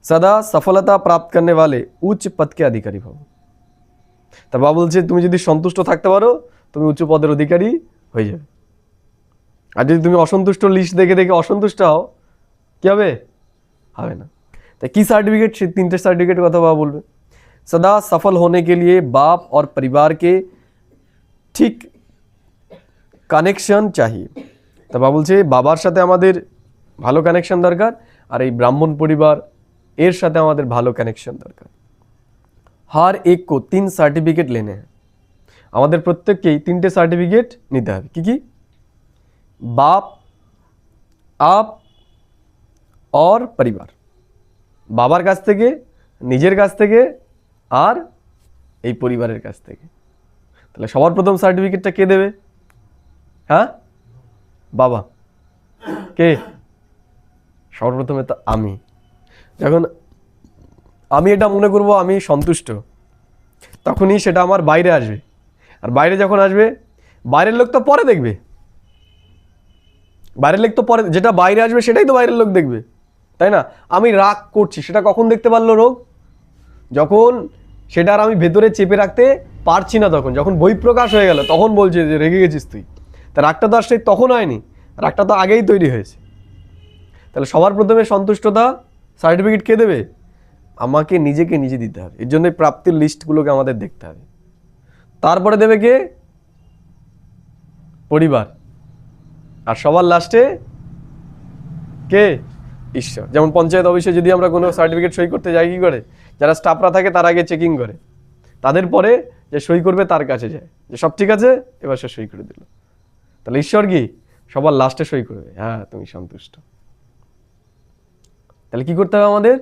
सदा सफलता प्राप्त करने वाले उच्च पद के अधिकारी भव। তা বাবা বলছে তুমি যদি সন্তুষ্ট থাকতে পারো, তুমি উচ্চ পদের অধিকারী হয়ে যাবে। আর যদি তুমি অসন্তুষ্ট লিস্ট দেখে দেখে অসন্তুষ্ট হও, কি হবে? হবে না। তাই কি সার্টিফিকেট? সেই 3টে সার্টিফিকেটের কথা বাবা বলবে। सदा सफल होने के लिए बाप और परिवार के ঠিক কানেকশন চাই। তা বাবা বলছে বাবার সাথে আমাদের ভালো কানেকশন দরকার, আর এই ব্রাহ্মণ পরিবার এর সাথে আমাদের ভালো কানেকশন দরকার। हर एक को 3 সার্টিফিকেট लेने हैं। আমাদের প্রত্যেককেই 3টে সার্টিফিকেট নিতে হবে। কি কি? বাপ, আপ और পরিবার। বাবার কাছ থেকে, নিজের কাছ থেকে, আর এই পরিবারের কাছ থেকে। তাহলে সবার প্রথম সার্টিফিকেটটা কে দেবে? হ্যাঁ, বাবা। কে? সর্বপ্রথমে তো আমি। যখন আমি এটা মনে করব আমি সন্তুষ্ট, তখনই সেটা আমার বাইরে আসবে। আর বাইরে যখন আসবে, বাইরের লোক তো পরে দেখবে। বাইরের লোক তো পরে, যেটা বাইরে আসবে সেটাই তো বাইরের লোক দেখবে, তাই না? আমি রাগ করছি, সেটা কখন দেখতে পারলো রোগ? যখন সেটা আর আমি ভেতরে চেপে রাখতে পারছি না, তখন যখন বহিঃপ্রকাশ হয়ে গেল, তখন বলছে যে রেগে গেছিস তুই। তা রাগটা তো আসলে তখন হয়নি, রাগটা তো আগেই তৈরি হয়েছে। তাহলে সবার প্রথমে সন্তুষ্টতা সার্টিফিকেট কে দেবে? আমাকে নিজেকে নিজে দিতে হবে। এর জন্য প্রাপ্তির লিস্টগুলোকে আমাদের দেখতে হবে। তারপরে দেবে কে? পরিবার। আর সবার লাস্টে কে? ঈশ্বর। যেমন পঞ্চায়েত অফিসে যদি আমরা কোনো সার্টিফিকেট সই করতে যাই, কি করে? যারা স্টাফরা থাকে তার আগে চেকিং করে, তাদের পরে যে সই করবে তার কাছে যায়, যে সব ঠিক আছে, এবার সে সই করে দিল। তাহলে ঈশ্বর কি সবার লাস্টে সই করবে, হ্যাঁ তুমি সন্তুষ্ট। তাহলে কি করতে হবে আমাদের?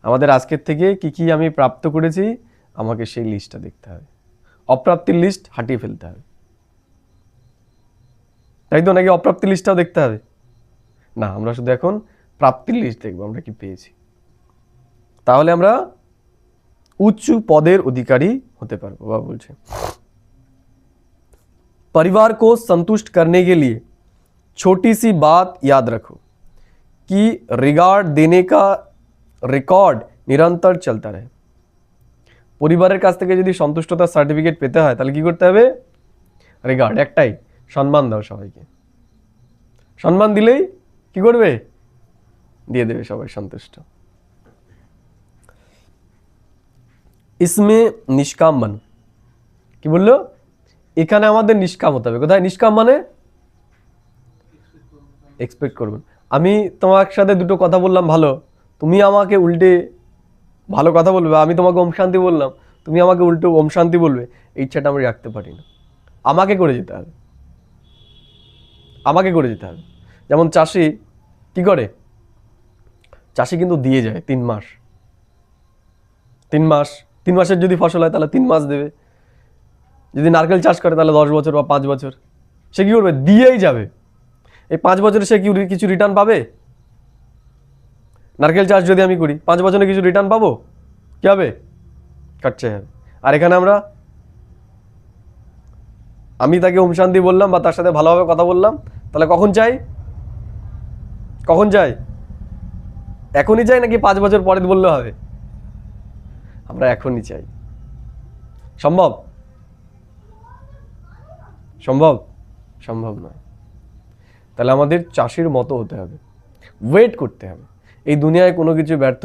আমাদের আজকের থেকে কি কি আমি প্রাপ্ত করেছি, আমাকে সেই লিস্টটা দেখতে হবে। অপ্রাপ্তির লিস্ট হাঁটিয়ে ফেলতে হবে, তাই তো নাকি? অপ্রাপ্তির লিস্টটাও দেখতে হবে না, আমরা শুধু এখন প্রাপ্তির লিস্ট দেখবো আমরা কি পেয়েছি। তাহলে আমরা উচ্চ পদের অধিকারী হতে পারবো। বাবা বলছে परिवार को संतुष्ट करने के लिए छोटी सी बात याद रखो कि रिगार्ड देने का রেকর্ড নিরন্তর চলতে রহে। পরিবারের কাছ থেকে যদি সন্তুষ্টতার সার্টিফিকেট পেতে হয়, তাহলে কি করতে হবে? রিগার্ড একটাই, সম্মান দাও সবাইকে। সম্মান দিলেই কি করবে? দিয়ে দেবে, সবাই সন্তুষ্ট। ইসমে নিষ্কাম বানো, কি বললো? এখানে আমাদের নিষ্কাম হতে হবে। কোথায় নিষ্কাম মানে? এক্সপেক্ট করবেন। আমি তোমার সাথে দুটো কথা বললাম ভালো, তুমি আমাকে উল্টে ভালো কথা বলবে, আমি তোমাকে ওম শান্তি বললাম, তুমি আমাকে উল্টো ওম শান্তি বলবে, এই ইচ্ছাটা আমি রাখতে পারি না। আমাকে করে যেতে হবে, আমাকে করে যেতে হবে। যেমন চাষি কি করে? চাষি কিন্তু দিয়ে যায় 3 মাস, 3 মাসের যদি ফসল হয় তাহলে 3 মাস দেবে। যদি নারকেল চাষ করে তাহলে 10 বছর বা 5 বছর সে কি করবে? দিয়েই যাবে। এই 5 বছরে সে কি কিছু রিটার্ন পাবে? নারকেল চাষ যদি আমি করি 5 বছরে কিছু রিটার্ন পাবো? কি হবে? খরচা হবে। আর এখানে আমি তাকে ওম শান্তি বললাম বা তার সাথে ভালোভাবে কথা বললাম, তাহলে কখন চাই? কখন চাই? এখনই চাই নাকি 5 বছর পরে বললে হবে? আমরা এখনই চাই। সম্ভব? সম্ভব? সম্ভব নয়। তাহলে আমাদের চাষির মতো হতে হবে, ওয়েট করতে হবে। এই দুনিয়ায় কোনো কিছু ব্যর্থ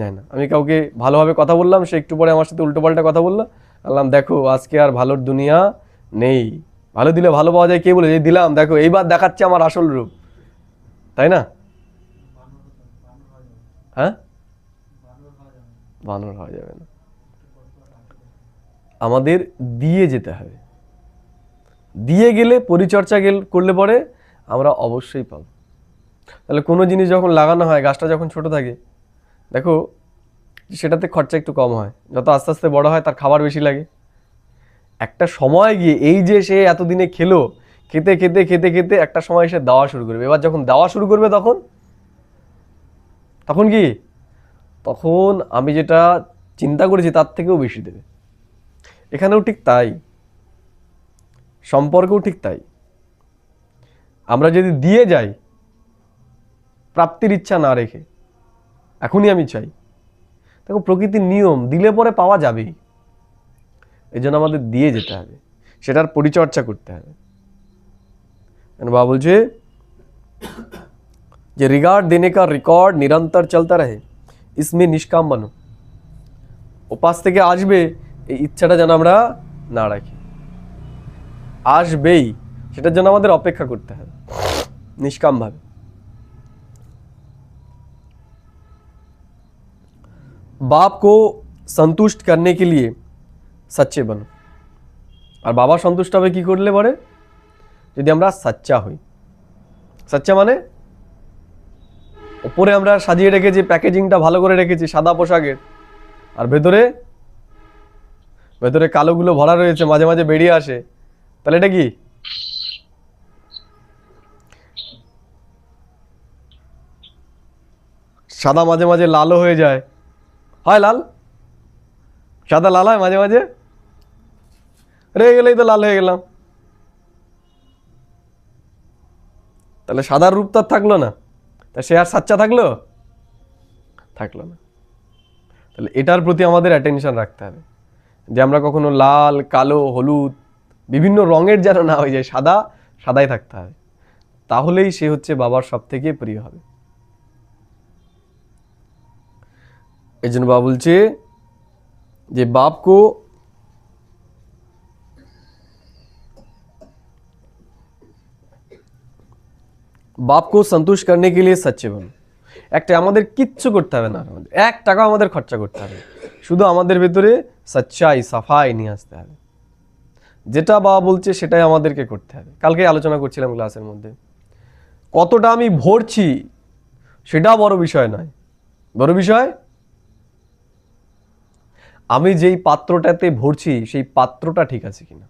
যায় না। আমি কাউকে ভালোভাবে কথা বললাম, সে একটু পরে আমার সাথে উল্টোপাল্টা কথা বললো, বললাম দেখো আজকে আর ভালোর দুনিয়া নেই, ভালো দিলে ভালো পাওয়া যায়। কে বলে? যে দিলাম, দেখো এইবার দেখাচ্ছে আমার আসল রূপ, তাই না? হ্যাঁ, বানর হওয়া যাবে না। আমাদের দিয়ে যেতে হবে। দিয়ে গেলে, পরিচর্যা করলে পরে আমরা অবশ্যই পাবো। তাহলে কোনো জিনিস যখন লাগানো হয়, গাছটা যখন ছোট থাকে, দেখো সেটাতে খরচা একটু কম হয়, যত আস্তে আস্তে বড় হয় তার খাবার বেশি লাগে। একটা সময় গিয়ে এই যে সে এতদিনে খেলো, খেতে খেতে খেতে খেতে একটা সময় এসে দেওয়া শুরু করবে। এবার যখন দেওয়া শুরু করবে তখন তখন কি? তখন আমি যেটা চিন্তা করেছি তার থেকেও বেশি দেবে। এখানেও ঠিক তাই, সম্পর্কেও ঠিক তাই। আমরা যদি দিয়ে যাই প্রাপ্তির ইচ্ছা না রেখে, এখনই আমি চাই, দেখো প্রকৃতির নিয়ম, দিলে পরে পাওয়া যাবেই। এই জন্য আমাদের দিয়ে যেতে হবে, সেটার পরিচর্যা করতে হবে। বাবা বলছে যে रिगार्ड देने का रिकॉर्ड निरंतर चलता रहे, इसमें निष्काम बनो। উপাস থেকে আসবে এই ইচ্ছাটা যেন আমরা না রাখি, আসবেই, সেটার জন্য আমাদের অপেক্ষা করতে হবে নিষ্কাম ভাবে। बाप को संतुष्ट करने के लिए सच्चे बनो। আর বাবা সন্তুষ্ট হবে কি করলে পরে? যদি আমরা সচ্চা হই। সচ্চা মানে উপরে আমরা সাজিয়ে রেখেছি, প্যাকেজিংটা ভালো করে রেখেছি সাদা পোশাকের, আর ভেতরে ভেতরে কালোগুলো ভরা রয়েছে, মাঝে মাঝে বেরিয়ে আসে, তাহলে এটা কি? সাদা মাঝে মাঝে লালও হয়ে যায়, হয় লাল, সাদা লাল হয় মাঝে মাঝে, রেগে গেলেই তো লাল হয়ে গেলাম, তাহলে সাদার রূপ তো আর থাকলো না, তা সে আর সাচ্চা থাকলো? থাকলো না। তাহলে এটার প্রতি আমাদের অ্যাটেনশন রাখতে হবে যে আমরা কখনো লাল, কালো, হলুদ বিভিন্ন রঙের যেন না হয়ে যায়, সাদা সাদাই থাকতে হবে, তাহলেই সে হচ্ছে বাবার সব থেকে প্রিয় হবে। এই জন্য বাবা বলছে যে बाप को संतुष्ट करने के लिए सच्चे बनो। একটা আমাদের কিচ্ছু করতে হবে না, আমাদের 1 টাকা আমাদের খরচা করতে হবে, শুধু আমাদের ভেতরে সচ্চাই, সাফাই নিয়ে আসতে হবে। যেটা বাবা বলছে সেটাই আমাদেরকে করতে হবে। কালকে আলোচনা করছিলাম ক্লাসের মধ্যে, কতটা আমি ভরছি সেটা বড় বিষয় নয়, বড় বিষয় আমি যেই পাত্রটাতে ভরছি সেই পাত্রটা ঠিক আছে কিনা।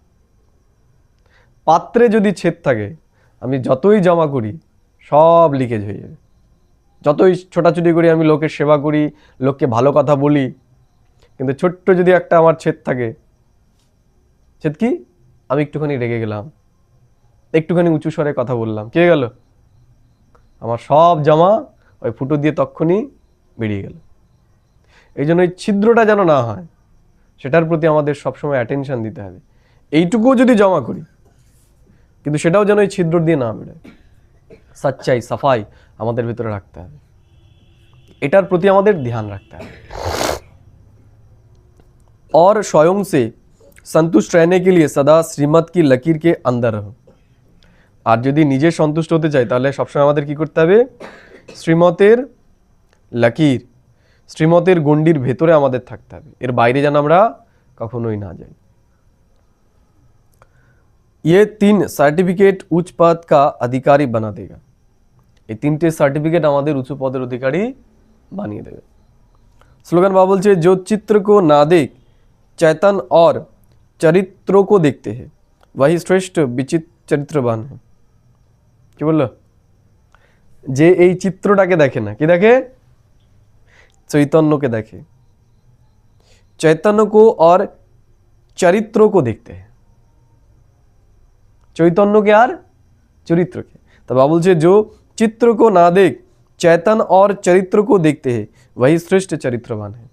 পাত্রে যদি ছেদ থাকে, আমি যতই জমা করি সব লিকেজ হয়ে যাবে। যতই ছোটাছুটি করি, আমি লোকের সেবা করি, লোককে ভালো কথা বলি, কিন্তু ছোট্ট যদি একটা আমার ছেদ থাকে, ছেদ কি? আমি একটুখানি রেগে গেলাম, একটুখানি উঁচু স্বরে কথা বললাম, কে গেল? আমার সব জমা ওই ফুটো দিয়ে তক্ষুনি বেরিয়ে গেল। এই জন্য এই ছিদ্রটা যেন না হয়, সেটার প্রতি আমাদের সবসময় অ্যাটেনশন দিতে হবে। এইটুকুও যদি জমা করি কিন্তু সেটাও যেন এই ছিদ্র দিয়ে না বেরোয়। সচ্চাই সাফাই আমাদের ভিতরে রাখতে হবে, এটার প্রতি আমাদের ধ্যান রাখতে হবে। और स्वयं से संतुष्ट रहने के लिए सदा श्रीमत की लकीर के अंदर रहो। আর যদি নিজে সন্তুষ্ট হতে চাই তাহলে সবসময় আমাদের কি করতে হবে? শ্রীমতের লকির, শ্রীমতের গণ্ডির ভেতরে আমাদের থাকতে হবে, এর বাইরে যেন আমরা কখনোই না যাই। ये 3 সার্টিফিকেট উচ্চ পদ का अधिकारी बना देगा। এই তিনটে সার্টিফিকেট আমাদের উচ্চ পদের অধিকারী বানিয়ে দেবে। স্লোগান বাবা বলছে, जो चित्र को ना देख चैतन और चरित्रों को देखते हैं वही श्रेष्ठ विचित्र चरित्रवान है। কি বললো? যে এই চিত্রটাকে দেখে না, কি দেখে? চৈতন্যকে দেখে। चैतन्य को और चरित्रों को देखते हैं, চৈতন্যকে আর চরিত্রকে। তো বাবা বলছে, जो चित्र को ना देख चैतन और चरित्र को देखते हैं वही श्रेष्ठ चरित्रवान है।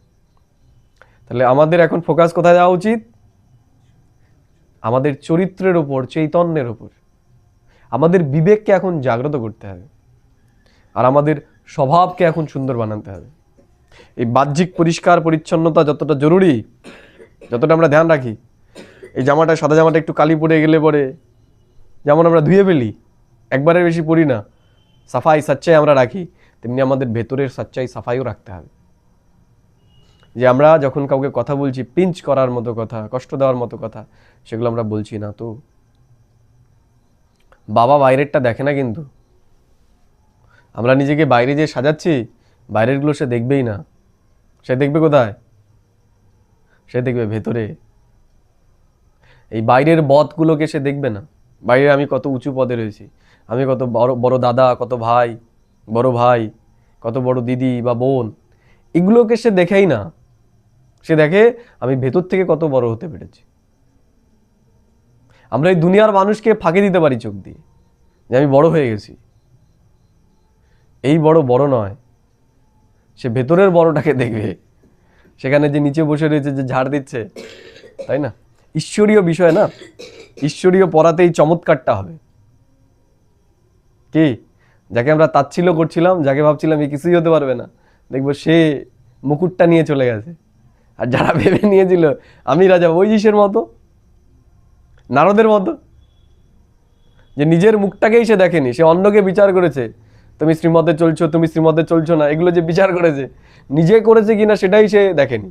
তাহলে আমাদের এখন ফোকাস কোথায় যাওয়া উচিত? আমাদের চরিত্রের উপর, চৈতন্যের উপর। আমাদের বিবেককে এখন জাগ্রত করতে হবে, আর আমাদের স্বভাবকে এখন সুন্দর বানাতে হবে। এই বাহ্যিক পরিষ্কার পরিচ্ছন্নতা যতটা জরুরি, যতটা আমরা ধ্যান রাখি, এই জামাটা, সাদা জামাটা একটু কালি পড়ে গেলে পরে যেমন আমরা ধুয়ে ফেলি, একবারের বেশি পরি না, সাফাই সচ্চাই আমরা রাখি, তেমনি আমাদের ভেতরের সচ্চাই সাফাইও রাখতে হবে। যে আমরা যখন কাউকে কথা বলছি, পিঞ্চ করার মতো কথা, কষ্ট দেওয়ার মতো কথা, সেগুলো আমরা বলছি না। তো বাবা বাইরেরটা দেখে না, কিন্তু আমরা নিজেকে বাইরে যে সাজাচ্ছি, বাইরেরগুলো সে দেখবেই না। সে দেখবে কোথায়? সে দেখবে ভেতরে। এই বাইরের বদগুলোকে সে দেখবে না। বাইরে আমি কত উঁচু পদে রয়েছি, আমি কত বড় বড় দাদা, কত ভাই, বড় ভাই, কত বড় দিদি বা বোন, এগুলোকে সে দেখেই না। সে দেখে আমি ভেতর থেকে কত বড় হতে পেরেছি। আমরা এই দুনিয়ার মানুষকে ফাঁকি দিতে পারি চোখ দিয়ে যে আমি বড় হয়ে গেছি। এই বড় বড় নয়, সে ভেতরের বড়টাকে দেখবে। সেখানে যে নিচে বসে রয়েছে, যে ঝাড় দিচ্ছে, তাই না? ঈশ্বরীয় বিষয় না, ঈশ্বরীয় পড়াতেই চমৎকারটা হবে। কি, যাকে আমরা তাচ্ছিল্য করছিলাম, যাকে ভাবছিলাম এই কিছুই হতে পারবে না, দেখবো সে মুকুটটা নিয়ে চলে গেছে। আর যারা ভেবে নিয়েছিল আমি রাজা, ওই যিশের মতো, নারদের মতো, যে নিজের মুখটাকেই সে দেখেনি, সে অন্যকে বিচার করেছে, তুমি শ্রীমতে চলছো, তুমি শ্রীমতে চলছো না, এগুলো যে বিচার করেছে, নিজে করেছে কিনা সেটাই সে দেখেনি।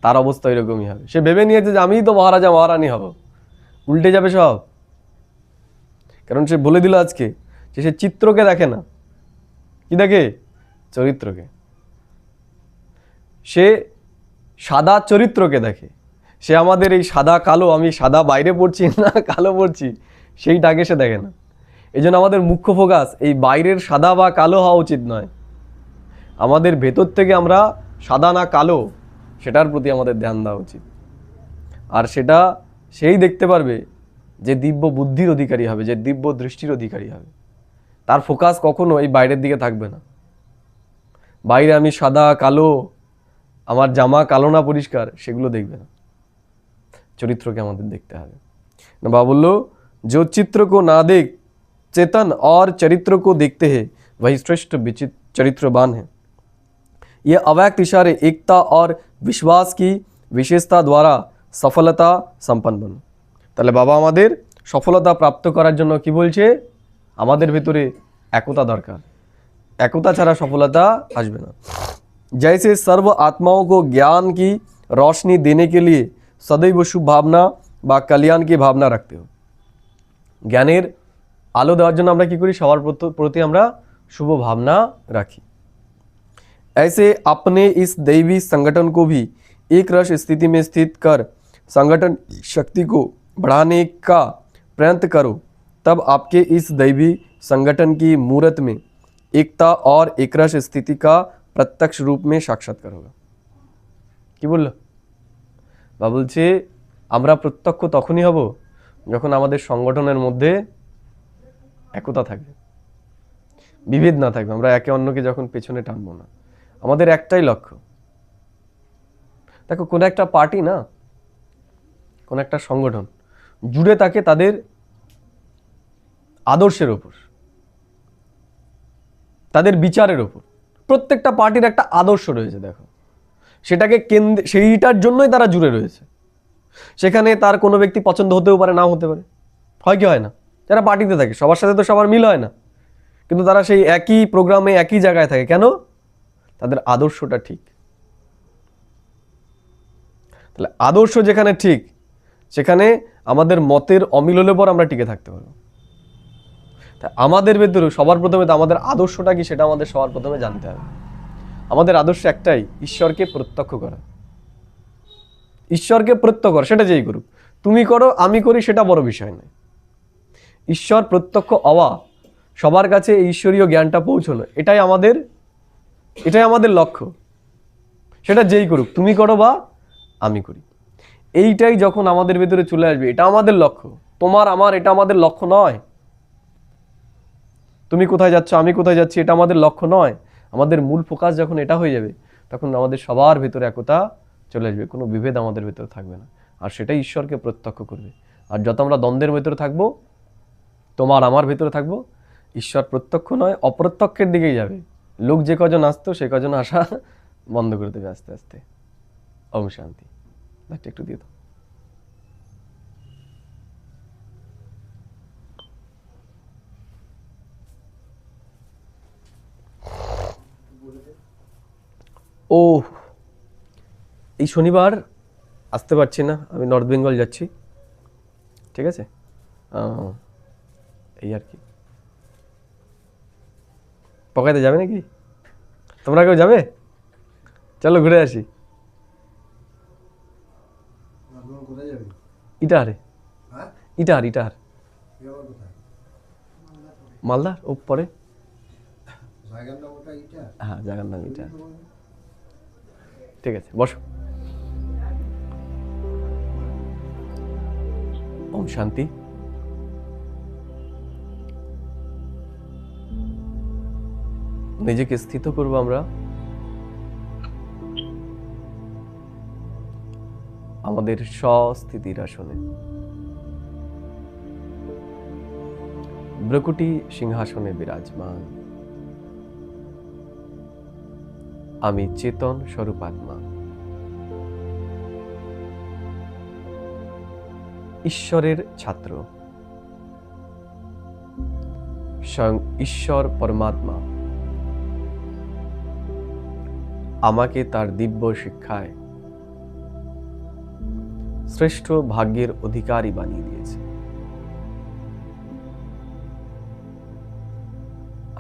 তার অবস্থা এরকমই হবে। সে ভেবে নিয়েছে যে আমিই তো মহারাজা মহারানী হব, উল্টে যাবে সব। কারণ সে বলে দিল আজকে যে সে চিত্রকে দেখে না, কি দেখে? চরিত্রকে। সে সাদা চরিত্রকে দেখে। সে আমাদের এই সাদা কালো, আমি সাদা বাইরে পড়ছি না কালো পড়ছি, সেইটাকে সে দেখে না। এই জন্য আমাদের মুখ্য ফোকাস এই বাইরের সাদা বা কালো হওয়া উচিত নয়। আমাদের ভেতর থেকে আমরা সাদা না কালো, সেটার প্রতি আমাদের ধ্যান দেওয়া উচিত। আর সেটা সেই দেখতে পারবে যে দিব্য বুদ্ধির অধিকারী হবে, যে দিব্য দৃষ্টির অধিকারী হবে। তার ফোকাস কখনো এই বাইরের দিকে থাকবে না। বাইরে আমি সাদা কালো, আমার জামা কালো না পরিষ্কার, সেগুলো দেখবে না। চরিত্রকে আমাদের দেখতে হবে। না বাবা বললো, जो चित्र को ना देख चेतन और चरित्र को देखते हैं वही श्रेष्ठ विचित्र चरित्रवान है। ये अव्यक्त इशारे एकता और विश्वास की विशेषता द्वारा सफलता संपन्न बनो। তাহলে বাবা আমাদের সফলতা প্রাপ্ত করার জন্য কি বলছে? আমাদের ভিতরে একতা দরকার। একতা ছাড়া সফলতা আসবে না। जैसे सर्व आत्माओं को ज्ञान की रोशनी देने के लिए सदैव शुभ भावना বা कल्याण की भावना रखते हो। জ্ঞানের আলো দেওয়ার জন্য আমরা কি করি? সবার প্রতি আমরা শুভ ভাবনা রাখি। ऐसे अपने इस दैवी संगठन को भी एक रस स्थिति में स्थित कर संगठन शक्ति को बढ़ाने का प्रयत्न करो, तब आपके इस दैवी संगठन की मूर्त में एकता और एकरस स्थिति का प्रत्यक्ष रूप में साक्षात्कार होगा। কি বলল? বা বলছে আমরা প্রত্যক্ষ তখনই হব যখন আমাদের সংগঠনের মধ্যে একতা থাকবে, বিভেদ না থাকবে। আমরা একে অন্যকে যখন পেছনে টানবো না, আমাদের একটাই লক্ষ্য। দেখো, কোন একটা পার্টি না, কোন একটা সংগঠন, জুড়ে থাকে তাদের আদর্শের ওপর, তাদের বিচারের ওপর। প্রত্যেকটা পার্টির একটা আদর্শ রয়েছে, দেখো, সেটাকে কেন্দ্রে, সেইটার জন্যই তারা জুড়ে রয়েছে। সেখানে তার কোনো ব্যক্তি পছন্দ হতেও পারে, নাও হতে পারে, হয় কি হয় না? যারা পার্টিতে থাকে সবার সাথে তো সবার মিল হয় না, কিন্তু তারা সেই একই প্রোগ্রামে একই জায়গায় থাকে। কেন? তাদের আদর্শটা ঠিক। তাহলে আদর্শ যেখানে ঠিক, সেখানে আমাদের মতের অমিল হলে পর আমরা টিকে থাকতে পারবো। তা আমাদের ভেতরে সবার প্রথমে তো আমাদের আদর্শটা কি, সেটা আমাদের সবার প্রথমে জানতে হবে। আমাদের আদর্শ একটাই, ঈশ্বরকে প্রত্যক্ষ করা। ঈশ্বরকে প্রত্যক্ষ করা, সেটা যেই করুক, তুমি করো আমি করি, সেটা বড় বিষয় নয়। ঈশ্বর প্রত্যক্ষ হওয়া, সবার কাছে এই ঈশ্বরীয় জ্ঞানটা পৌঁছানো, এটাই আমাদের লক্ষ্য। সেটা যেই করুক, তুমি করো বা আমি করি, এইটাই যখন আমাদের ভেতরে চলে আসবে, এটা আমাদের লক্ষ্য। তোমার আমার এটা আমাদের লক্ষ্য নয়। তুমি কোথায় যাচ্ছ, আমি কোথায় যাচ্ছি, এটা আমাদের লক্ষ্য নয়। আমাদের মূল ফোকাস যখন এটা হয়ে যাবে, তখন আমাদের সবার ভেতরে একতা চলে আসবে, কোনো বিভেদ আমাদের ভেতরে থাকবে না, আর সেটাই ঈশ্বরকে প্রত্যক্ষ করবে। আর যত আমরা দ্বন্দ্বের ভেতরে থাকবো, তোমার আমার ভেতরে থাকবো, ঈশ্বর প্রত্যক্ষ নয় অপ্রত্যক্ষের দিকেই যাবে। লোক যে কজন আসতো সে কজন আসা বন্ধ করে দেবে আস্তে আস্তে। ওম শান্তি। একটু দিয়ে দাও। ও, এই শনিবার আসতে পারছি না, আমি নর্থ বেঙ্গল যাচ্ছি, ঠিক আছে? এই আর কি। পকাইতে যাবে নাকি? তোমরা কেউ যাবে? চলো ঘুরে আসি। ইটাহারে। ইটাহার মালদার ও পরে। হ্যাঁ, জায়গার নাম ইটাহার। ঠিক আছে, বসো। ওম শান্তি। নিজেকে স্থিত করবো আমরা আমাদের স্বস্থিতির আসনে। ব্রকুটি সিংহাসনে বিরাজমান আমি চেতন স্বরূপাত্মা, ঈশ্বরের ছাত্র, স্বয়ং ঈশ্বর পরমাত্মা আমাকে তার দিব্য শিক্ষায় শ্রেষ্ঠ ভাগ্যের অধিকারী বানিয়ে দিয়েছে।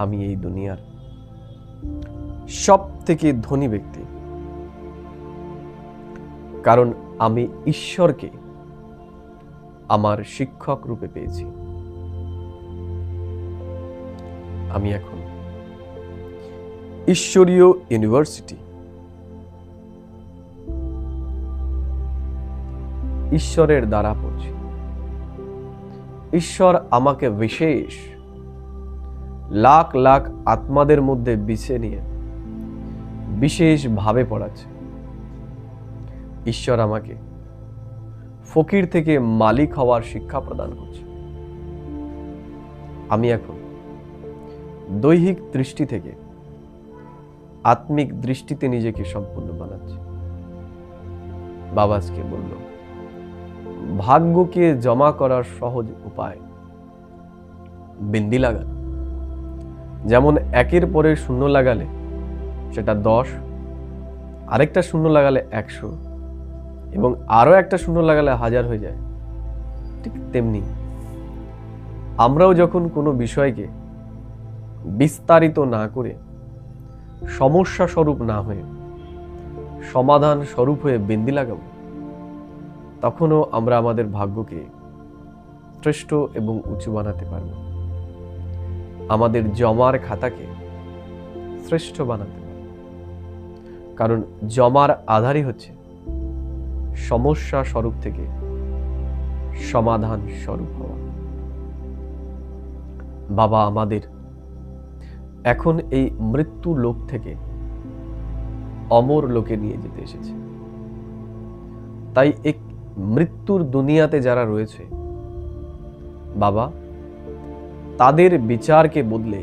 আমি এই দুনিয়ার সব থেকে ধনী ব্যক্তি, কারণ আমি ঈশ্বরকে আমার শিক্ষক রূপে পেয়েছি। আমি এখন ঈশ্বরীয় ইউনিভার্সিটি, ঈশ্বরের দ্বারা পড়ছি। ঈশ্বর আমাকে বিশেষ লাখ লাখ আত্মাদের মধ্যে বেছে নিয়ে বিশেষভাবে পড়াচ্ছে। ঈশ্বর আমাকে ফকির থেকে মালিক হওয়ার শিক্ষা প্রদান করছে। আমি এখন দৈহিক দৃষ্টি থেকে আত্মিক দৃষ্টিতে নিজেকে সম্পূর্ণ বানাচ্ছি। বাবা আজকে বলল, ভাগ্যকে জমা করার সহজ উপায় বিন্দি লাগানো। যেমন একের পরে শূন্য লাগালে সেটা 10, আরেকটা শূন্য লাগালে 100, এবং আরো একটা শূন্য লাগালে 1000 হয়ে যায়। ঠিক তেমনি আমরাও যখন কোনো বিষয়কে বিস্তারিত না করে, সমস্যা স্বরূপ না হয়ে, সমাধান স্বরূপ হয়ে বিন্দি লাগাবো, তখনও আমরা আমাদের ভাগ্যকে শ্রেষ্ঠ এবং উঁচু বানাতে পারব। আমাদের জমার খাতাকে শ্রেষ্ঠ বানাতে পারব, কারণ জমার আধারই হচ্ছে সমস্যা স্বরূপ থেকে সমাধান স্বরূপ হওয়া। বাবা আমাদের এখন এই মৃত্যু লোক থেকে অমর লোকে নিয়ে যেতে এসেছে। তাই এক মৃত্যুর দুনিয়াতে যারা রয়েছে বাবা, তাদের বিচারকে বদলে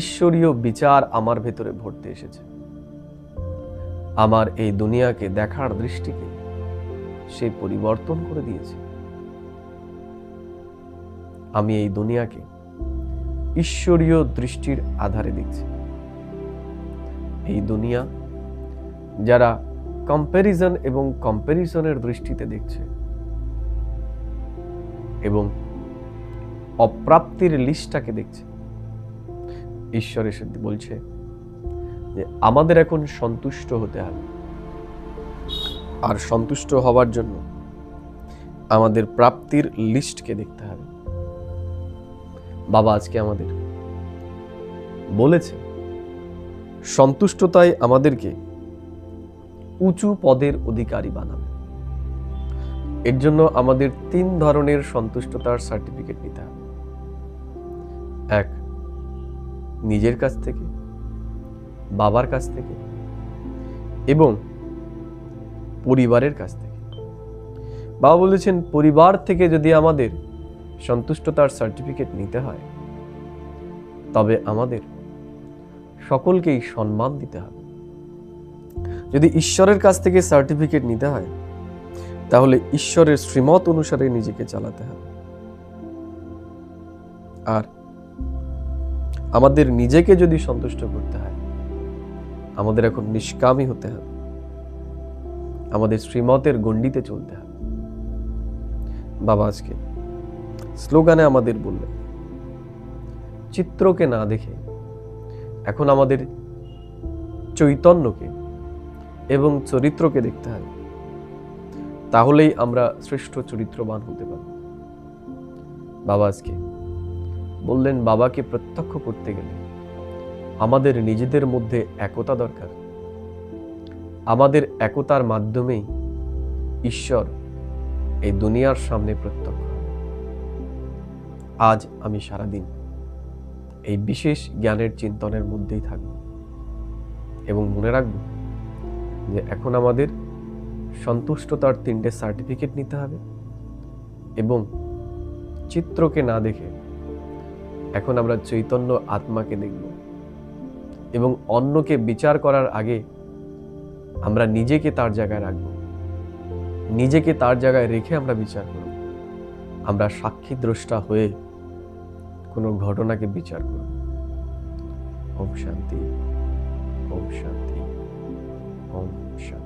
ঈশ্বরীয় বিচার আমার ভেতরে ভরতে এসেছে। আমার এই দুনিয়াকে দেখার দৃষ্টিকে সে পরিবর্তন করে দিয়েছে। আমি এই দুনিয়াকে ঈশ্বরীয় দৃষ্টির আধারে দেখছি। এই দুনিয়া যারা কম্প্যারিজন এবং কম্প্যারিজনের দৃষ্টিতে দেখছে এবং অপ্রাপ্তির লিস্টটাকে দেখছে, ঈশ্বর এসে বলছে যে আমাদের এখন সন্তুষ্ট হতে হবে। আর সন্তুষ্ট হওয়ার জন্য আমাদের প্রাপ্তির লিস্টকে দেখতে হবে। বাবা আজকে আমাদের বলেছে সন্তুষ্টতাই আমাদেরকে উঁচু পদের অধিকারী বানাবে। এর জন্য আমাদের 3 ধরনের সন্তুষ্টতার সার্টিফিকেট নিতে হবে। 1, নিজের কাছ থেকে, বাবার কাছ থেকে এবং পরিবারের কাছ থেকে। বাবা বলেছেন পরিবার থেকে যদি আমাদের সন্তুষ্টতার সার্টিফিকেট নিতে হয় তবে আমাদের সকলকেই সম্মান দিতে হবে। যদি ঈশ্বরের কাছ থেকে সার্টিফিকেট নিতে হয় তাহলে ঈশ্বরের শ্রীমত অনুসারে নিজেকে চালাতে হবে। আর আমাদের নিজেকে যদি সন্তুষ্ট করতে হয় আমাদের এখন নিষ্কামী হতে হবে, আমাদের শ্রীমতের গণ্ডিতে চলতে হবে। বাবা আজকে স্লোগানে আমাদের বললেন চিত্রকে না দেখে এখন আমাদের চৈতন্যকে এবং চরিত্রকে দেখতে হবে, তাহলেই আমরা শ্রেষ্ঠ চরিত্রবান হতে পারব। বাবা আজকে বললেন বাবাকে প্রত্যক্ষ করতে গেলে আমাদের নিজেদের মধ্যে একতা দরকার। আমাদের একতার মাধ্যমেই ঈশ্বর এই দুনিয়ার সামনে প্রত্যক্ষ হবে। আজ আমি সারাদিন এই বিশেষ জ্ঞানের চিন্তনের মধ্যেই থাকব এবং মনে রাখব যে এখন আমাদের সন্তুষ্টতার 3টে সার্টিফিকেট নিতে হবে এবং চিত্রকে না দেখে এখন আমরা চৈতন্য আত্মাকে দেখব এবং অন্যকে বিচার করার আগে আমরা নিজেকে তার জায়গায় রাখব, নিজেকে তার জায়গায় রেখে আমরা বিচার করব। আমরা সাক্ষী দ্রষ্টা হয়ে কোনো ঘটনাকে বিচার করব। ওম শান্তি, ওম শান্তি, ওম শান্তি।